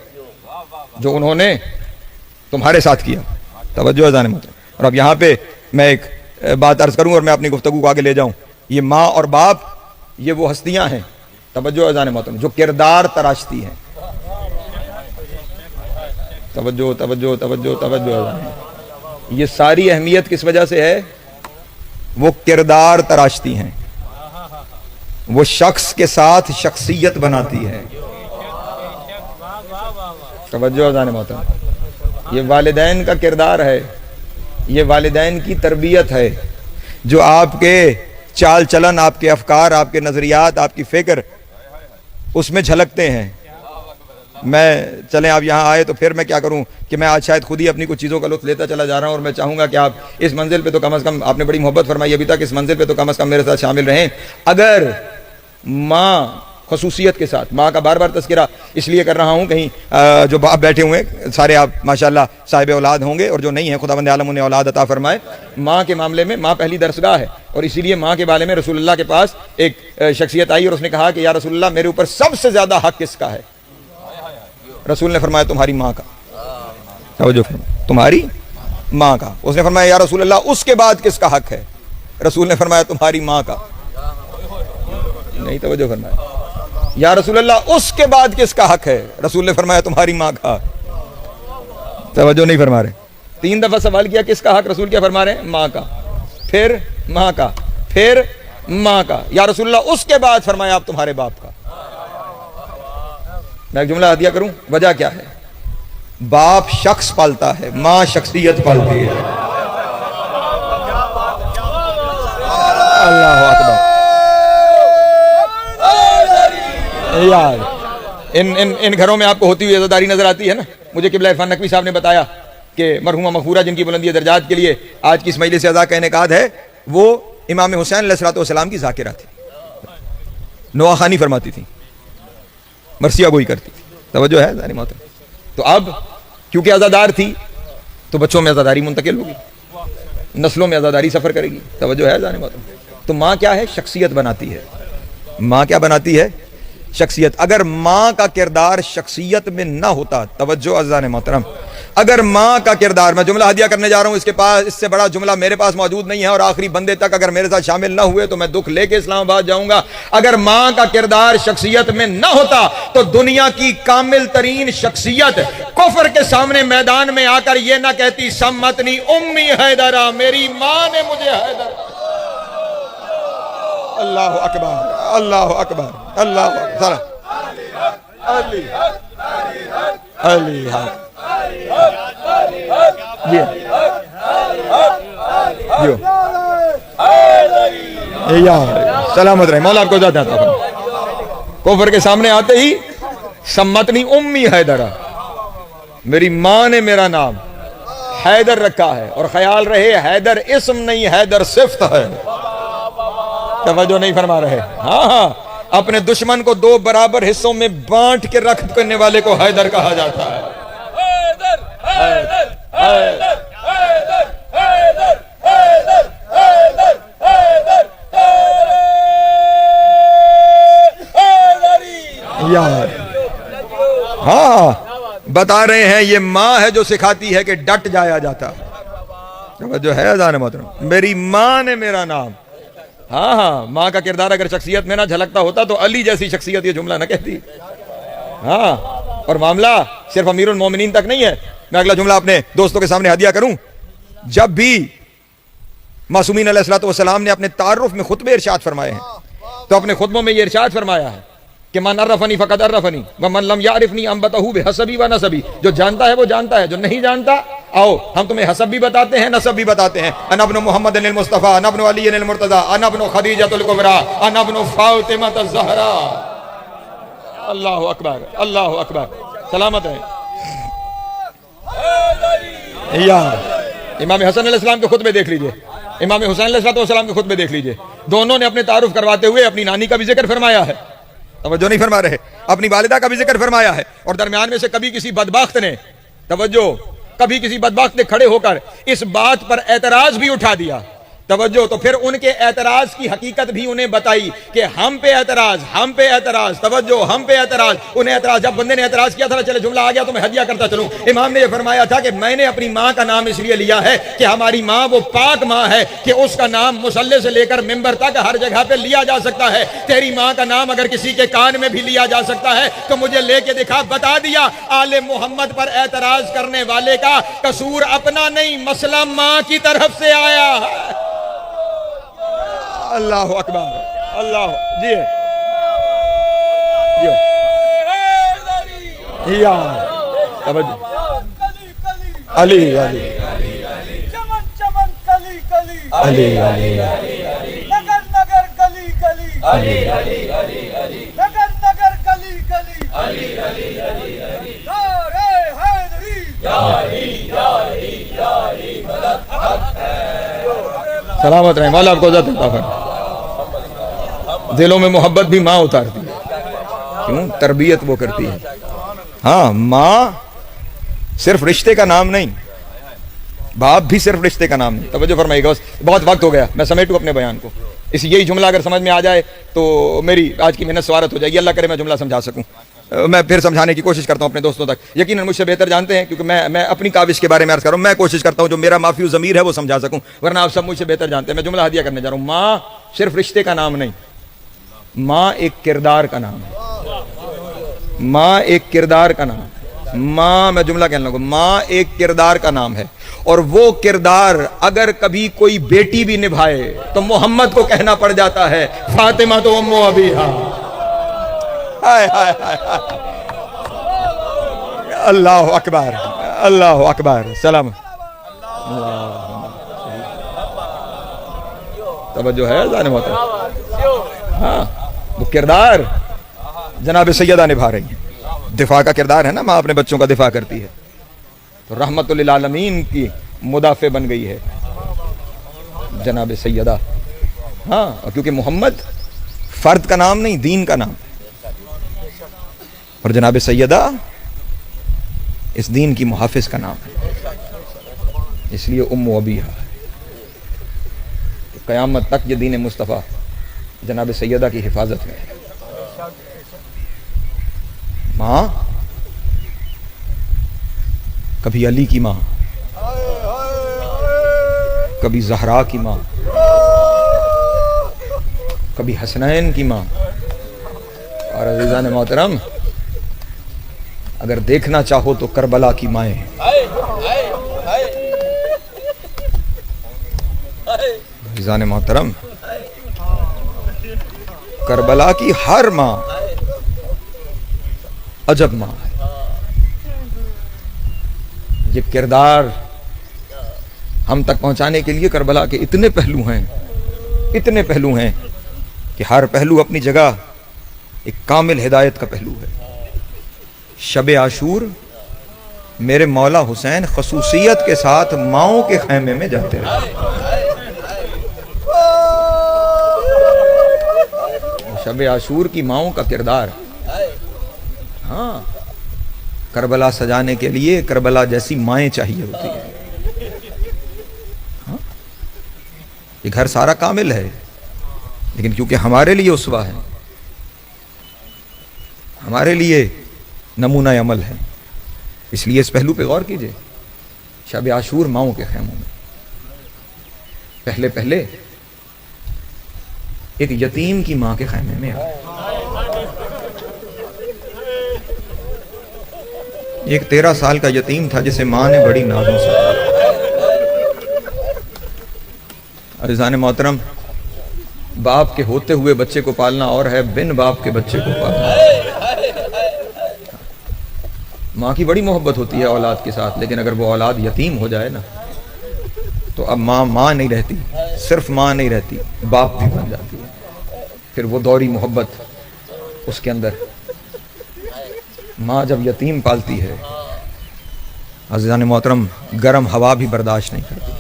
جو انہوں نے تمہارے ساتھ کیا. توجہ اذان محترم. اور اب یہاں پہ میں ایک بات عرض کروں اور میں اپنی گفتگو کو آگے لے جاؤں. یہ ماں اور باپ یہ وہ ہستیاں ہیں, توجہ اذان محترم, جو کردار تراشتی ہیں. توجہ توجہ توجہ توجہ اذان. یہ ساری اہمیت کس وجہ سے ہے؟ وہ کردار تراشتی ہیں, وہ شخص کے ساتھ شخصیت بناتی ہے. توجہ اذان محترم. یہ والدین کا کردار ہے, یہ والدین کی تربیت ہے, جو آپ کے چال چلن, آپ کے افکار, آپ کے نظریات, آپ کی فکر اس میں جھلکتے ہیں. میں چلیں آپ یہاں آئے تو پھر میں کیا کروں کہ میں آج شاید خود ہی اپنی کچھ چیزوں کا لطف لیتا چلا جا رہا ہوں، اور میں چاہوں گا کہ آپ اس منزل پہ تو کم از کم، آپ نے بڑی محبت فرمائی ابھی تک، اس منزل پہ تو کم از کم میرے ساتھ شامل رہیں۔ اگر ماں خصوصیت کے ساتھ، ماں کا بار بار تذکرہ اس لیے کر رہا ہوں، کہیں جو باپ بیٹھے ہوئے ہیں سارے آپ ماشاءاللہ صاحب اولاد ہوں گے، اور جو نہیں ہیں خداوند عالم انہیں اولاد عطا فرمائے۔ ماں کے معاملے میں ماں پہلی درسگاہ ہے، اور اسی لیے ماں کے بارے میں رسول اللہ کے پاس ایک شخصیت آئی اور اس نے کہا کہ یا رسول اللہ میرے اوپر سب سے زیادہ حق کس کا ہے؟ رسول نے فرمایا تمہاری ماں کا۔ توجہ فرمایا، تمہاری ماں کا۔ اس نے فرمایا یا رسول اللہ اس کے بعد کس کا حق ہے؟ رسول نے فرمایا تمہاری ماں کا۔ نہیں توجہ فرمایا، یا رسول اللہ اس کے بعد کس کا حق ہے؟ رسول نے فرمایا تمہاری ماں کا۔ توجہ نہیں فرما رہے، 3 دفعہ سوال کیا کس کا حق، رسول کیا فرما رہے ہیں؟ ماں کا، پھر ماں کا، پھر ماں کا۔ یا رسول اللہ اس کے بعد فرمایا آپ تمہارے باپ کا۔ میں ایک جملہ عطیہ کروں، وجہ کیا ہے؟ باپ شخص پالتا ہے، ماں شخصیت پالتی ہے۔ اللہ اکبر۔ یار ان گھروں میں آپ کو ہوتی ہوئی عزاداری نظر آتی ہے نا۔ مجھے قبلہ عرفان نقوی صاحب نے بتایا کہ مرحومہ مغفورہ جن کی بلندی درجات کے لیے آج کی اس مجلس عزا کا انعقاد ہے، وہ امام حسین علیہ السلام کی ذاکرہ تھی، نواخوانی فرماتی تھی، مرثیہ گوئی کرتی تھی۔ توجہ ہے ذانی محترم؟ تو اب کیونکہ عزادار تھی تو بچوں میں عزاداری منتقل ہوگی، نسلوں میں عزاداری سفر کرے گی۔ توجہ ہے ذانی محترم؟ تو ماں کیا ہے؟ شخصیت بناتی ہے۔ ماں کیا بناتی ہے؟ شخصیت۔ اگر ماں کا کردار شخصیت میں نہ ہوتا، توجہ عزیزان محترم، اگر ماں کا کردار، میں جملہ ہدیہ کرنے جا رہا ہوں، اس کے پاس اس سے بڑا جملہ میرے پاس موجود نہیں ہے، اور آخری بندے تک اگر میرے ساتھ شامل نہ ہوئے تو میں دکھ لے کے اسلام آباد جاؤں گا۔ اگر ماں کا کردار شخصیت میں نہ ہوتا تو دنیا کی کامل ترین شخصیت کفر کے سامنے میدان میں آ کر یہ نہ کہتی سمتنی امی حیدرہ، میری ماں نے مجھے حیدر۔ اللہ اکبر، اللہ اکبر، اللہ اکبر۔ علی علی جی سلامت رہے، مولا آپ کو زیادہ عطا فرمائے۔ کفر کے سامنے آتے ہی سمتنی امی حیدرہ، میری ماں نے میرا نام حیدر رکھا ہے، اور خیال رہے حیدر اسم نہیں، حیدر صفت ہے۔ توجہ نہیں فرما رہے؟ ہاں ہاں، اپنے دشمن کو 2 برابر حصوں میں بانٹ کے رکھ کرنے والے کو حیدر کہا جاتا ہے۔ حیدر حیدر حیدر حیدر حیدر حیدر حیدر حیدر یار۔ ہاں بتا رہے ہیں یہ ماں ہے جو سکھاتی ہے کہ ڈٹ جایا جاتا۔ توجہ ہے اذان محترم؟ میری ماں نے میرا نام۔ ہاں ہاں، ماں کا کردار اگر شخصیت میں نہ جھلکتا ہوتا تو علی جیسی شخصیت یہ جملہ نہ کہتی۔ ہاں، اور معاملہ صرف امیر المومنین تک نہیں ہے۔ میں اگلا جملہ اپنے دوستوں کے سامنے ہدیہ کروں۔ جب بھی معصومین علیہ السلام نے اپنے تعارف میں خطبے ارشاد فرمائے ہیں تو اپنے خطبوں میں یہ ارشاد فرمایا ہے کہ من عرفنی فقد عرفنی ومن لم یعرفنی انبتہ بحسبی و نسبی۔ جو جانتا ہے وہ جانتا ہے، جو نہیں جانتا آؤ ہم تمہیں حسب بھی بتاتے ہیں، نسب بھی بتاتے ہیں۔ انا ابن محمد المصطفیٰ، انا ابن علی المرتضیٰ، انا ابن خدیجۃ الکبریٰ، انا ابن فاطمہ الزہراء۔ اللہ اکبر، اللہ اکبر، سلامت ہے یار۔ امام حسن علیہ السلام کے خطبے دیکھ لیجئے، امام حسین علیہ السلام کے خطبے دیکھ لیجئے، دونوں نے اپنے تعارف کرواتے ہوئے اپنی نانی کا بھی ذکر فرمایا ہے۔ توجہ نہیں فرما رہے؟ اپنی والدہ کا بھی ذکر فرمایا ہے، اور درمیان میں سے کبھی کسی بدبخت نے، توجہ، کبھی کسی بدبخت نے کھڑے ہو کر اس بات پر اعتراض بھی اٹھا دیا، توجہ، تو پھر ان کے اعتراض کی حقیقت بھی انہیں بتائی کہ ہم پہ اعتراض، ہم پہ اعتراض، توجہ، ہم پہ اعتراض، انہیں اعتراض۔ جب بندے نے اعتراض کیا تھا، چلے جملہ آ گیا تو میں ہدیہ کرتا چلوں۔ امام نے یہ فرمایا تھا کہ میں نے اپنی ماں کا نام اس لیے لیا ہے کہ ہماری ماں وہ پاک ماں ہے کہ اس کا نام مصلی سے لے کر ممبر تک ہر جگہ پہ لیا جا سکتا ہے۔ تیری ماں کا نام اگر کسی کے کان میں بھی لیا جا سکتا ہے تو مجھے لے کے دکھا۔ بتا دیا آل محمد پر اعتراض کرنے والے کا قصور اپنا نہیں، مسئلہ ماں کی طرف سے آیا ہے۔ اللہ اکبر، اللہ جی یا توجہ علی علی چمن چمن کلی کلی علی علی نگر نگر گلی گلی نگر نگر گلی گلی سلامت رہیں، مولا آپ کو عزت عطا فرمائے۔ دلوں میں محبت بھی ماں اتارتی ہے، کیوں؟ تربیت وہ کرتی ہے۔ ہاں، ماں صرف رشتے کا نام نہیں، باپ بھی صرف رشتے کا نام نہیں۔ توجہ فرمائیے گا، بہت وقت ہو گیا، میں سمیٹوں اپنے بیان کو۔ اس یہی جملہ اگر سمجھ میں آ جائے تو میری آج کی محنت سوارت ہو جائے گی۔ اللہ کرے میں جملہ سمجھا سکوں۔ میں پھر سمجھانے کی کوشش کرتا ہوں اپنے دوستوں تک، یقیناً مجھ سے بہتر جانتے ہیں، کیونکہ میں اپنی کاوش کے بارے میں عرض کر رہا ہوں۔ میں کوشش کرتا ہوں جو میرا معافی و ضمیر ہے وہ سمجھا سکوں، ورنہ آپ سب مجھ سے بہتر جانتے ہیں۔ میں جملہ ہدیہ کرنے جا رہا ہوں۔ ماں صرف رشتے کا نام نہیں، ماں ایک کردار کا نام ہے۔ ماں ایک کردار کا نام ہے۔ ماں، میں جملہ کہنے لگوں، ماں ایک کردار کا نام ہے، اور وہ کردار اگر کبھی کوئی بیٹی بھی نبھائے تو محمد کو کہنا پڑ جاتا ہے فاطمہ تو ام ابیہا۔ ہائے ہائے ہائے ہائے، اللہ اکبر، اللہ اکبر، سلام۔ توجہ ہے جانے محترم؟ ہاں، وہ کردار جناب سیدہ نبھا رہی ہیں۔ دفاع کا کردار ہے نا، ماں اپنے بچوں کا دفاع کرتی ہے، تو رحمت للعالمین کی مدافع بن گئی ہے جناب سیدہ۔ ہاں، اور کیونکہ محمد فرد کا نام نہیں، دین کا نام، اور جناب سیدہ اس دین کی محافظ کا نام ہے، اس لیے ام ابیہا ہے۔ قیامت تک یہ دین مصطفیٰ جناب سیدہ کی حفاظت میں ہے۔ ماں، کبھی علی کی ماں، کبھی زہرا کی ماں، کبھی حسنین کی ماں، اور عزیزان محترم اگر دیکھنا چاہو تو کربلا کی مائیں ہیں۔ عزیزان محترم کربلا کی ہر ماں عجب ماں ہے۔ یہ کردار ہم تک پہنچانے کے لیے کربلا کے اتنے پہلو ہیں، اتنے پہلو ہیں کہ ہر پہلو اپنی جگہ ایک کامل ہدایت کا پہلو ہے۔ شب عاشور میرے مولا حسین خصوصیت کے ساتھ ماؤں کے خیمے میں جاتے رہے۔ شب عاشور کی ماؤں کا کردار، ہاں، کربلا سجانے کے لیے کربلا جیسی مائیں چاہیے ہوتی ہیں۔ ہاں، یہ گھر سارا کامل ہے، لیکن کیونکہ ہمارے لیے اسوہ ہے، ہمارے لیے نمونہ عمل ہے، اس لیے اس پہلو پہ غور کیجئے۔ شب عاشور ماؤں کے خیموں میں پہلے پہلے ایک یتیم کی ماں کے خیمے میں آئے۔ ایک 13 سال کا یتیم تھا جسے ماں نے بڑی نازوں سے پالا۔ عزیزان محترم، باپ کے ہوتے ہوئے بچے کو پالنا اور ہے بن باپ کے بچے کو پالنا۔ ماں کی بڑی محبت ہوتی ہے اولاد کے ساتھ، لیکن اگر وہ اولاد یتیم ہو جائے نا تو اب ماں نہیں رہتی، صرف ماں نہیں رہتی، باپ بھی بن جاتی ہے۔ پھر وہ دوری محبت اس کے اندر، ماں جب یتیم پالتی ہے عزیزان محترم گرم ہوا بھی برداشت نہیں کرتی۔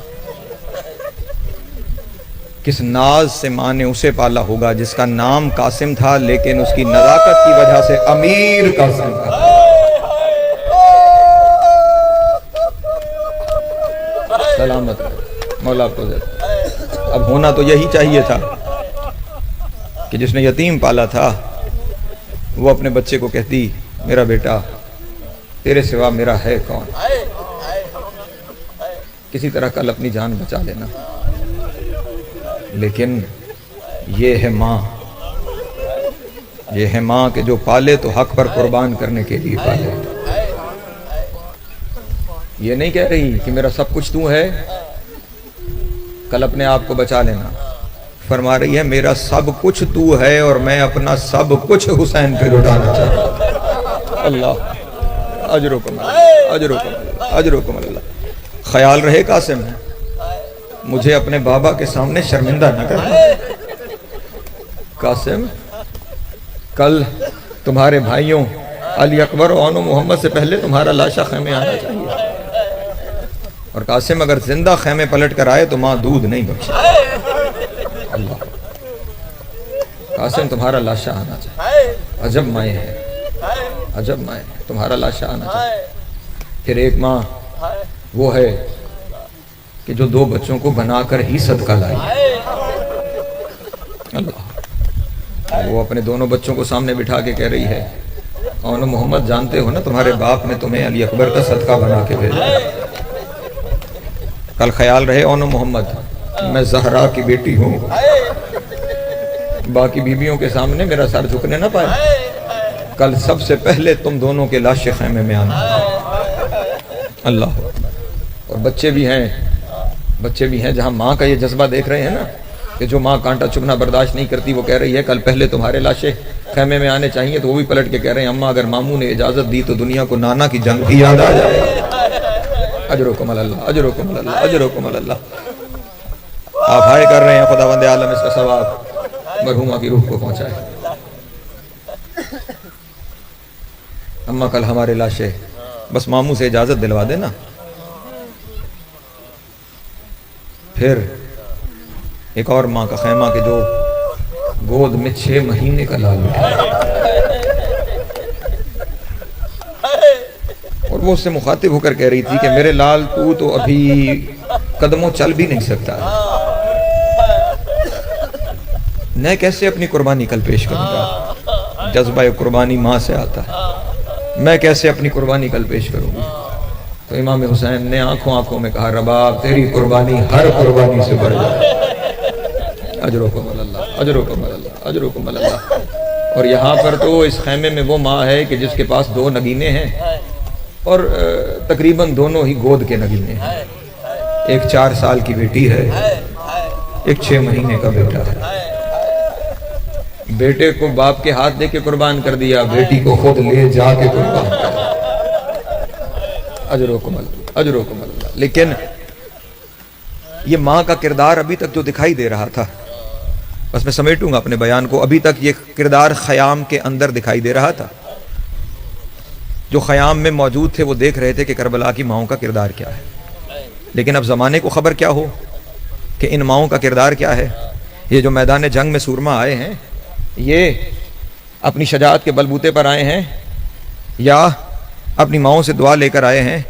کس ناز سے ماں نے اسے پالا ہوگا جس کا نام قاسم تھا لیکن اس کی نزاکت کی وجہ سے امیر قاسم تھا۔ سلامت رہے مولا آپ کو دے۔ اب ہونا تو یہی چاہیے تھا کہ جس نے یتیم پالا تھا وہ اپنے بچے کو کہتی میرا بیٹا تیرے سوا میرا ہے کون، کسی طرح کل اپنی جان بچا لینا۔ لیکن یہ ہے ماں، یہ ہے ماں کہ جو پالے تو حق پر قربان کرنے کے لیے پالے۔ یہ نہیں کہہ رہی کہ میرا سب کچھ تو ہے کل اپنے آپ کو بچا لینا، فرما رہی ہے میرا سب کچھ تو ہے اور میں اپنا سب کچھ حسین پہ لٹانا چاہتا ہوں۔ اللہ اجرکم اجرکم اجرکم اللہ۔ خیال رہے قاسم، مجھے اپنے بابا کے سامنے شرمندہ نہ کرنا۔ قاسم، کل تمہارے بھائیوں علی اکبر و آن محمد سے پہلے تمہارا لاشا خیمے آنا چاہیے. اور قاسم اگر زندہ خیمے پلٹ کر آئے تو ماں دودھ نہیں بخشے. اللہ، قاسم تمہارا لاشا آنا چاہیے. عجب مائیں ہے، عجب مائیں ہے، تمہارا لاشا آنا چاہیے. پھر ایک ماں وہ ہے کہ جو 2 بچوں کو بنا کر ہی صدقہ لائی. اللہ، وہ اپنے دونوں بچوں کو سامنے بٹھا کے کہہ رہی ہے اون محمد جانتے ہو نا تمہارے باپ نے تمہیں علی اکبر کا صدقہ بنا کے بھیجا. کل خیال رہے اون محمد میں زہرا کی بیٹی ہوں، باقی بیویوں کے سامنے میرا سر جھکنے نہ پائے. کل سب سے پہلے تم دونوں کے لاشے خیمے میں آنا. اللہ، اور بچے بھی ہیں جہاں ماں کا یہ جذبہ دیکھ رہے ہیں نا کہ جو ماں کانٹا چبھنا برداشت نہیں کرتی وہ کہہ رہی ہے کل پہلے تمہارے لاشے خیمے میں آنے چاہیے. تو وہ بھی پلٹ کے کہہ رہے ہیں اماں اگر ماموں نے اجازت دی تو دنیا کو نانا کی جنگ بھی یاد آ جائے. اجرکم اللہ، اجرکم اللہ، اجرکم اللہ. آپ ہائے کر رہے ہیں، خداوند عالم اس کا ثواب مرحومہ کی روح کو پہنچائے. اماں کل ہمارے لاشے بس ماموں سے اجازت دلوا دینا. پھر ایک اور ماں کا خیمہ کہ جو گود میں 6 مہینے کا لال بٹھا اور وہ اس سے مخاطب ہو کر کہہ رہی تھی کہ میرے لال تو ابھی قدموں چل بھی نہیں سکتا، میں کیسے اپنی قربانی کل پیش کروں گا. جذبہ قربانی ماں سے آتا ہے، میں کیسے اپنی قربانی کل پیش کروں گی. تو امام حسین نے آنکھوں میں کہا رباب تیری قربانی ہر قربانی سے بڑھ جائے. اجرکم اللہ، اجرکم اللہ، اجرکم اللہ. اور یہاں پر تو اس خیمے میں وہ ماں ہے کہ جس کے پاس 2 نگینے ہیں اور تقریباً دونوں ہی گود کے نگینے ہیں. ایک 4 سال کی بیٹی ہے، ایک 6 مہینے کا بیٹا ہے. بیٹے کو باپ کے ہاتھ دے کے قربان کر دیا، بیٹی کو خود لے جا کے قربان کر دیا. اجرکم اللہ، اجرکم اللہ. لیکن یہ ماں کا کردار ابھی تک جو دکھائی دے رہا تھا، بس میں سمیٹوں گا اپنے بیان کو، ابھی تک یہ کردار خیام کے اندر دکھائی دے رہا تھا. جو خیام میں موجود تھے وہ دیکھ رہے تھے کہ کربلا کی ماؤں کا کردار کیا ہے. لیکن اب زمانے کو خبر کیا ہو کہ ان ماؤں کا کردار کیا ہے. یہ جو میدان جنگ میں سورما آئے ہیں یہ اپنی شجاعت کے بلبوتے پر آئے ہیں یا اپنی ماؤں سے دعا لے کر آئے ہیں.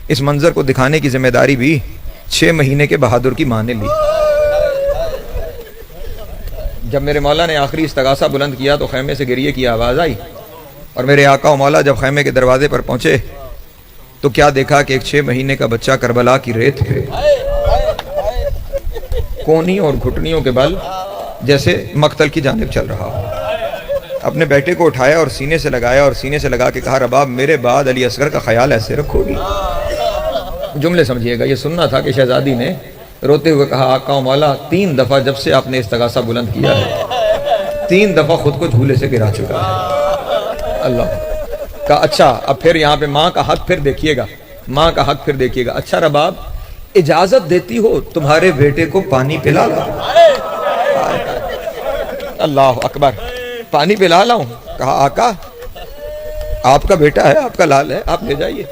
اس منظر کو دکھانے کی ذمہ داری بھی 6 مہینے کے بہادر کی ماں نے لی. جب میرے مولا نے آخری استغاثہ بلند کیا تو خیمے سے گریے کی آواز آئی اور میرے آقا و مولا جب خیمے کے دروازے پر پہنچے تو کیا دیکھا کہ ایک 6 مہینے کا بچہ کربلا کی ریت پہ کونی اور گھٹنیوں کے بل جیسے مقتل کی جانب چل رہا ہو. اپنے بیٹے کو اٹھایا اور سینے سے لگایا اور سینے سے لگا کے کہا رباب میرے بعد علی اصغر کا خیال ایسے رکھو گی. جملے سمجھیے گا، یہ سننا تھا کہ شہزادی نے روتے ہوئے کہا آقا و مولا 3 دفعہ جب سے آپ نے استغاثہ بلند کیا ہے 3 دفعہ خود کو جھولے سے گرا چکا ہے. اللہ کہا اچھا اب پھر یہاں پہ ماں کا حق پھر دیکھیے گا، ماں کا حق پھر دیکھیے گا. اچھا رباب اجازت دیتی ہو تمہارے بیٹے کو پانی پلا لاؤں؟ اللہ اکبر، پانی پلا لاؤں؟ کہا آقا آپ کا بیٹا ہے، آپ کا لال ہے، آپ لے جائیے.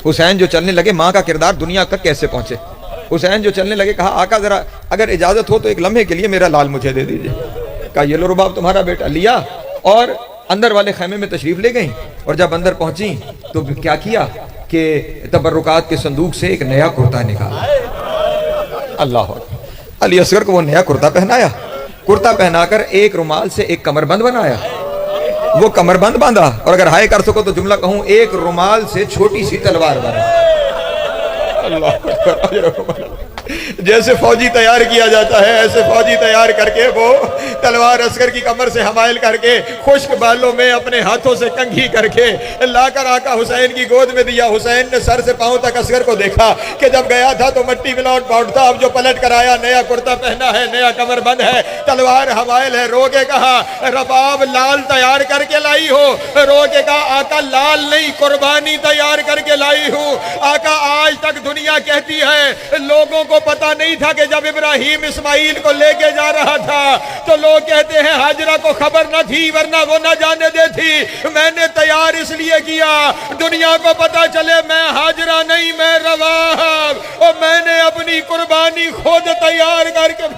حسین جو چلنے لگے، ماں کا کردار دنیا تک کیسے پہنچے. حسین جو چلنے لگے کہا آقا ذرا اگر اجازت ہو تو ایک لمحے کے لیے میرا لال مجھے دے دیجئے. کہا یہ لو رباب تمہارا بیٹا. لیا اور اندر والے خیمے میں تشریف لے گئیں اور جب اندر پہنچی تو کیا کیا کہ تبرکات کے صندوق سے ایک نیا کرتا نکالا. اللہ علی اصغر کو وہ نیا کرتا پہنایا، کرتا پہنا کر ایک رومال سے ایک کمر بند بنایا، وہ کمر بند باندھا اور اگر ہائے کر سکو تو جملہ کہوں ایک رومال سے چھوٹی سی تلوار بنا. اللہ جیسے فوجی تیار کیا جاتا ہے ایسے فوجی تیار کر کے وہ تلوار اصغر کی کمر سے حمائل کر کے خشک بالوں میں اپنے ہاتھوں سے کنگھی کر کے لا کر آقا حسین کی گود میں دیا. حسین نے سر سے پاؤں تک اصغر کو دیکھا کہ جب گیا تھا تو مٹی میں لوٹ پاؤٹ تھا، اب جو پلٹ کر آیا نیا کرتا پہنا ہے، نیا کمر بند ہے، تلوار حمائل ہے. رو کے کہا رباب لال تیار کر کے لائی ہو؟ رو کے کہا آقا لال نہیں قربانی تیار کر کے لائی ہوں. آقا آج تک دنیا کہتی ہے لوگوں کو پتہ نہیں تھا کہ جب ابراہیم اسماعیل کو لے کے جا رہا تھا تو لوگ کہتے ہیں ہاجرہ کو خبر نہ تھی ورنہ وہ نہ جانے دیتی. میں نے تیار اس لیے کیا دنیا کو پتہ چلے میں ہاجرہ نہیں میں رواحب، اور میں نے اپنی قربانی خود تیار کر کے.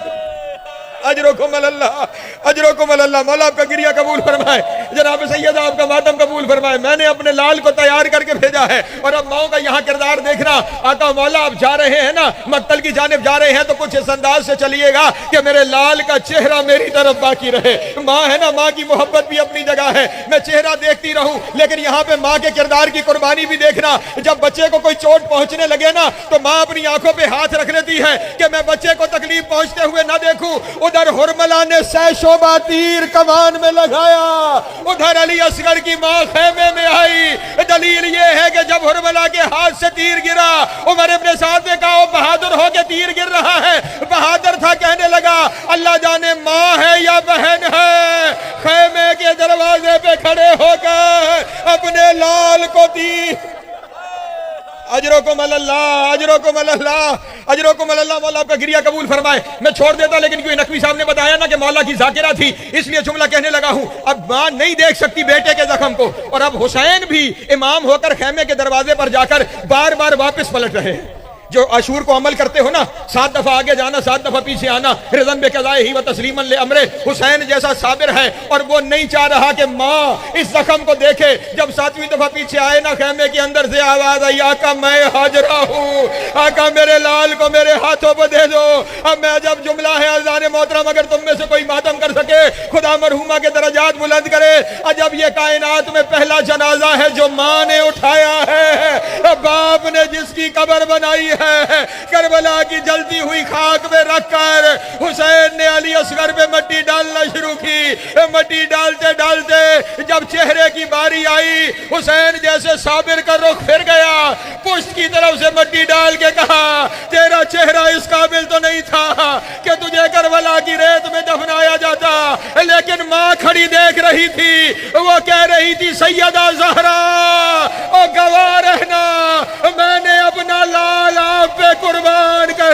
اجرکم اللہ، اجرکم اللہ. مولا آپ کا گریہ قبول فرمائے، جناب سید آپ کا ماتم قبول فرمائے. میں نے اپنے لال کو تیار کر کے بھیجا ہے، اور اب ماؤں کا یہاں کردار دیکھنا. آقا مولا آپ جا رہے ہیں نا، مقتل کی جانب جا رہے ہیں، تو کچھ اس انداز سے چلیے گا کہ میرے لال کا چہرہ میری طرف باقی رہے. ماں ہے نا، ماں کی محبت بھی اپنی جگہ ہے، میں چہرہ دیکھتی رہوں، لیکن یہاں پہ ماں کے کردار کی قربانی بھی دیکھنا. جب بچے کو کوئی چوٹ پہنچنے لگے نا تو ماں اپنی آنکھوں پہ ہاتھ رکھ لیتی ہے کہ میں بچے کو تکلیف پہنچتے ہوئے نہ دیکھوں. ادھر حرملہ نے شعبہ تیر کمان میں لگایا، ادھر علی اصغر کی ماں خیمے میں آئی. دلیل یہ ہے کہ جب حرملہ کے ہاتھ سے تیر گرا، عمر ابن سعد نے کہا بہادر ہو کے تیر گر رہا ہے. بہادر تھا، کہنے لگا اللہ جانے ماں ہے یا بہن ہے. خیمے کے دروازے پہ کھڑے ہو کر اپنے لال کو تیر. اجرکم اللہ، اجرکم اللہ، اجرکم اللہ. مولا آپ کا گریہ قبول فرمائے. میں چھوڑ دیتا لیکن کیونکہ نقوی صاحب نے بتایا نا کہ مولا کی ذاکرہ تھی، اس لیے جملہ کہنے لگا ہوں. اب ماں نہیں دیکھ سکتی بیٹے کے زخم کو، اور اب حسین بھی امام ہو کر خیمے کے دروازے پر جا کر بار بار واپس پلٹ رہے ہیں. جو عاشور کو عمل کرتے ہو نا، 7 دفعہ آگے جانا 7 دفعہ پیچھے آنا، رضن بے قضائے ہی و تسلیماً لے امرے. حسین جیسا صابر ہے اور وہ نہیں چاہ رہا کہ ماں اس زخم کو دیکھے. جب 7ویں دفعہ پیچھے آئے نا، خیمے کے اندر سے آواز آئی آقا میں ہاجرہ ہوں، آقا میرے لال کو میرے ہاتھوں پہ دے دو. اب میں جب جملہ ہے عزیزان محترم، اگر تم میں سے کوئی ماتم کر سکے خدا مرحومہ کے درجات بلند کرے. جب یہ کائنات میں پہلا جنازہ ہے جو ماں نے اٹھایا ہے، باپ نے جس کی قبر بنائی ہے، کربلا کی جلتی ہوئی خاک میں رکھ کر حسین نے علی اصغر پہ مٹی ڈالنا شروع کی. مٹی ڈالتے ڈالتے جب چہرے کی باری آئی، حسین جیسے صابر کا رخ پھر گیا، پشت کی طرف سے مٹی ڈال کے کہا تیرا چہرہ اس قابل تو نہیں تھا کہ تجھے کربلا کی ریت میں دفنایا جاتا. لیکن ماں کھڑی دیکھ رہی تھی، وہ کہہ رہی تھی سیدہ زہرا او گواہ رہنا میں نے اپنا لال آپ پہ قربان کر.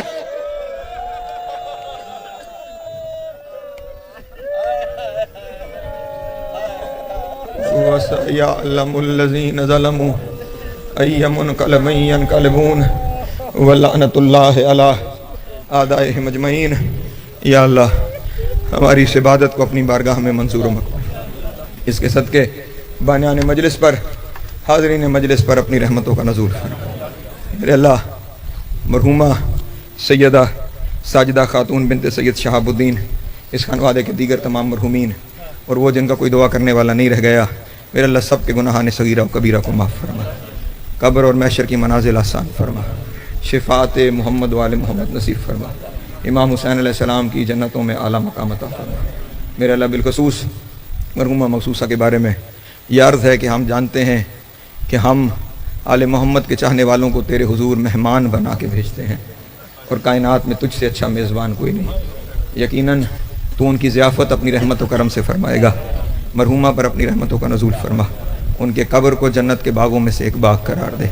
وَسَيَعْلَمُ الَّذِينَ ظَلَمُوا أَيَّ مُنْقَلَبٍ يَنْقَلِبُونَ وَلَعْنَةُ اللَّهِ عَلَىٰ أَعْدَائِهِمْ أَجْمَعِينَ. یا اللہ ہماری اس عبادت کو اپنی بارگاہ میں منظور و مقبول. اس کے صدقے بانیان مجلس پر، حاضرین مجلس پر اپنی رحمتوں کا نزول فرما. میرے اللہ مرحومہ سیدہ ساجدہ خاتون بنت سید شہاب الدین، اس خانوادے کے دیگر تمام مرحومین اور وہ جن کا کوئی دعا کرنے والا نہیں رہ گیا، میرے اللہ سب کے گناہان صغیرہ و کبیرہ کو معاف فرما. قبر اور محشر کی منازل آسان فرما. شفاعت محمد و آل محمد نصیب فرما. امام حسین علیہ السلام کی جنتوں میں اعلیٰ مقام عطا فرما. میرے اللہ بالخصوص مرحومہ مقصوصہ کے بارے میں یہ عرض ہے کہ ہم جانتے ہیں کہ ہم آل محمد کے چاہنے والوں کو تیرے حضور مہمان بنا کے بھیجتے ہیں، اور کائنات میں تجھ سے اچھا میزبان کوئی نہیں. یقیناً تو ان کی ضیافت اپنی رحمت و کرم سے فرمائے گا. مرحومہ پر اپنی رحمتوں کا نزول فرما. ان کے قبر کو جنت کے باغوں میں سے ایک باغ قرار دے.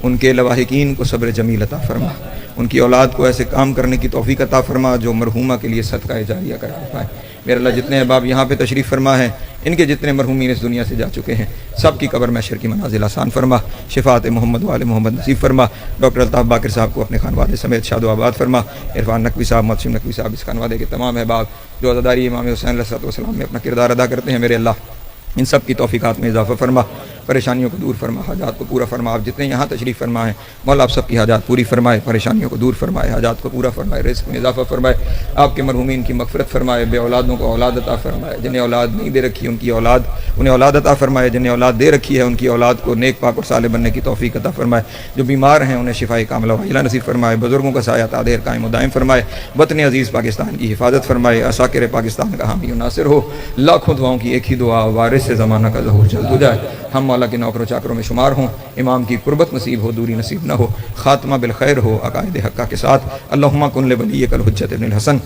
ان کے لواحقین کو صبر جمیل عطا فرما. ان کی اولاد کو ایسے کام کرنے کی توفیق عطا فرما جو مرحومہ کے لیے صدقہ جاریہ قرار پائے. میرے اللہ جتنے احباب یہاں پہ تشریف فرما ہیں، ان کے جتنے مرحومین اس دنیا سے جا چکے ہیں، سب کی قبر محشر کی منازل آسان فرما. شفاعت محمد و آل محمد نصیب فرما. ڈاکٹر الطاف باقر صاحب کو اپنے خانوادے سمیت شاد و آباد فرما. عرفان نقوی صاحب، محسن نقوی صاحب، اس خانوادے کے تمام احباب جو عزاداری امام حسین علیہ السلام میں اپنا کردار ادا کرتے ہیں، میرے اللہ ان سب کی توفیقات میں اضافہ فرما. پریشانیوں کو دور فرما، حاجات کو پورا فرما. آپ جتنے یہاں تشریف فرما ہیں مولا آپ سب کی حاجات پوری فرمائے، پریشانیوں کو دور فرمائے، حاجات کو پورا فرمائے، رزق میں اضافہ فرمائے. آپ کے مرحومین کی مغفرت فرمائے. بے اولادوں کو اولاد عطا فرمائے. جنہیں اولاد نہیں دے رکھی انہیں اولاد عطا فرمائے. جنہیں اولاد دے رکھی ہے ان کی اولاد کو نیک پاک اور صالح بننے کی توفیق عطا فرمائے. جو بیمار ہیں انہیں شفائے کاملہ وعاجلہ نصیب فرمائے. بزرگوں کا سایہ تا دیر قائم و دائم فرمائے. وطن عزیز پاکستان کی حفاظت فرمائے. عساکر پاکستان کا حامی و ناصر ہو. لاکھوں دعاؤں کی ایک ہی دعا، وارث سے زمانہ کا ظہور جلد ہو جائے. ہم مولا کے نوکر و چاکروں میں شمار ہوں. امام کی قربت نصیب ہو، دوری نصیب نہ ہو. خاتمہ بالخیر ہو عقائد حقہ کے ساتھ. اللہم کن لولیک الحجۃ ابن الحسن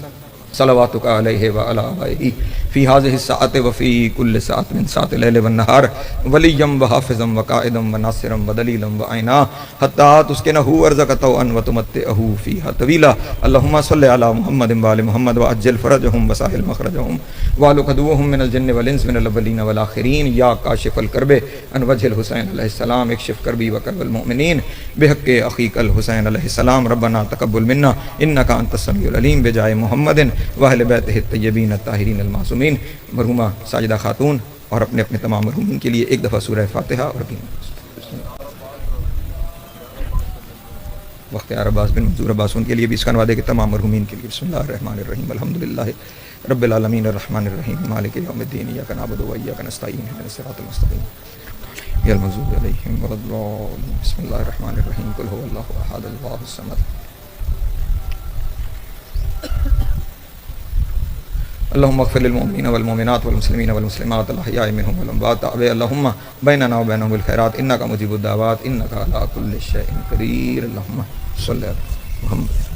صلواتک علیہ وعلی آبائہ فی هذه الساعة وفی کل ساعة من ساعة اللیل والنہار ولیا وحافظا وقائدا وناصرا ودلیلا وعینا حتی تسکنہ ارضک طوعا وتمتعہ فیہا طویلا اللہم صلی علی محمد وآل محمد وعجل فرجہم وسہل مخرجہم وعلق عدوہم من الجن والانس من الاولین والآخرین یا کاشف الکرب عن وجہ الحسین علیہ السلام اکشف کربی وکرب المؤمنین بحق اخیک الحسین علیہ السلام ربنا تقبل منا انکا انت السمیع العلیم بجائے محمد واہل بیتہ الطیبین الطاہرین المعصومین. مرحومہ ساجدہ خاتون اور اپنے اپنے تمام مرحومین کے لیے ایک دفعہ سورہ فاتحہ اور وقت عباس بن منظور عباس ان کے لیے بھی اس خانوادے کے تمام مرحومین کے لیے. بسم اللہ الرحمن الرحیم الحمدللہ رب العالمین الرحمن الرحیم مالک یوم الدین ایاک نعبد و ایاک نستعین اهدنا الصراط المستقیم غیر المغضوب علیہم ولا الضالین. بسم اللہ الرحمن الرحیم قل هو اللہ احد اللہ الصمد اللهم اغفر للمؤمنين والمؤمنات والمسلمين والمسلمات الاحياء منهم والاموات اللهم بيننا وبينهم بالخيرات انك مجيب الدعوات انك على كل شيء قدير. اللهم صل على محمد.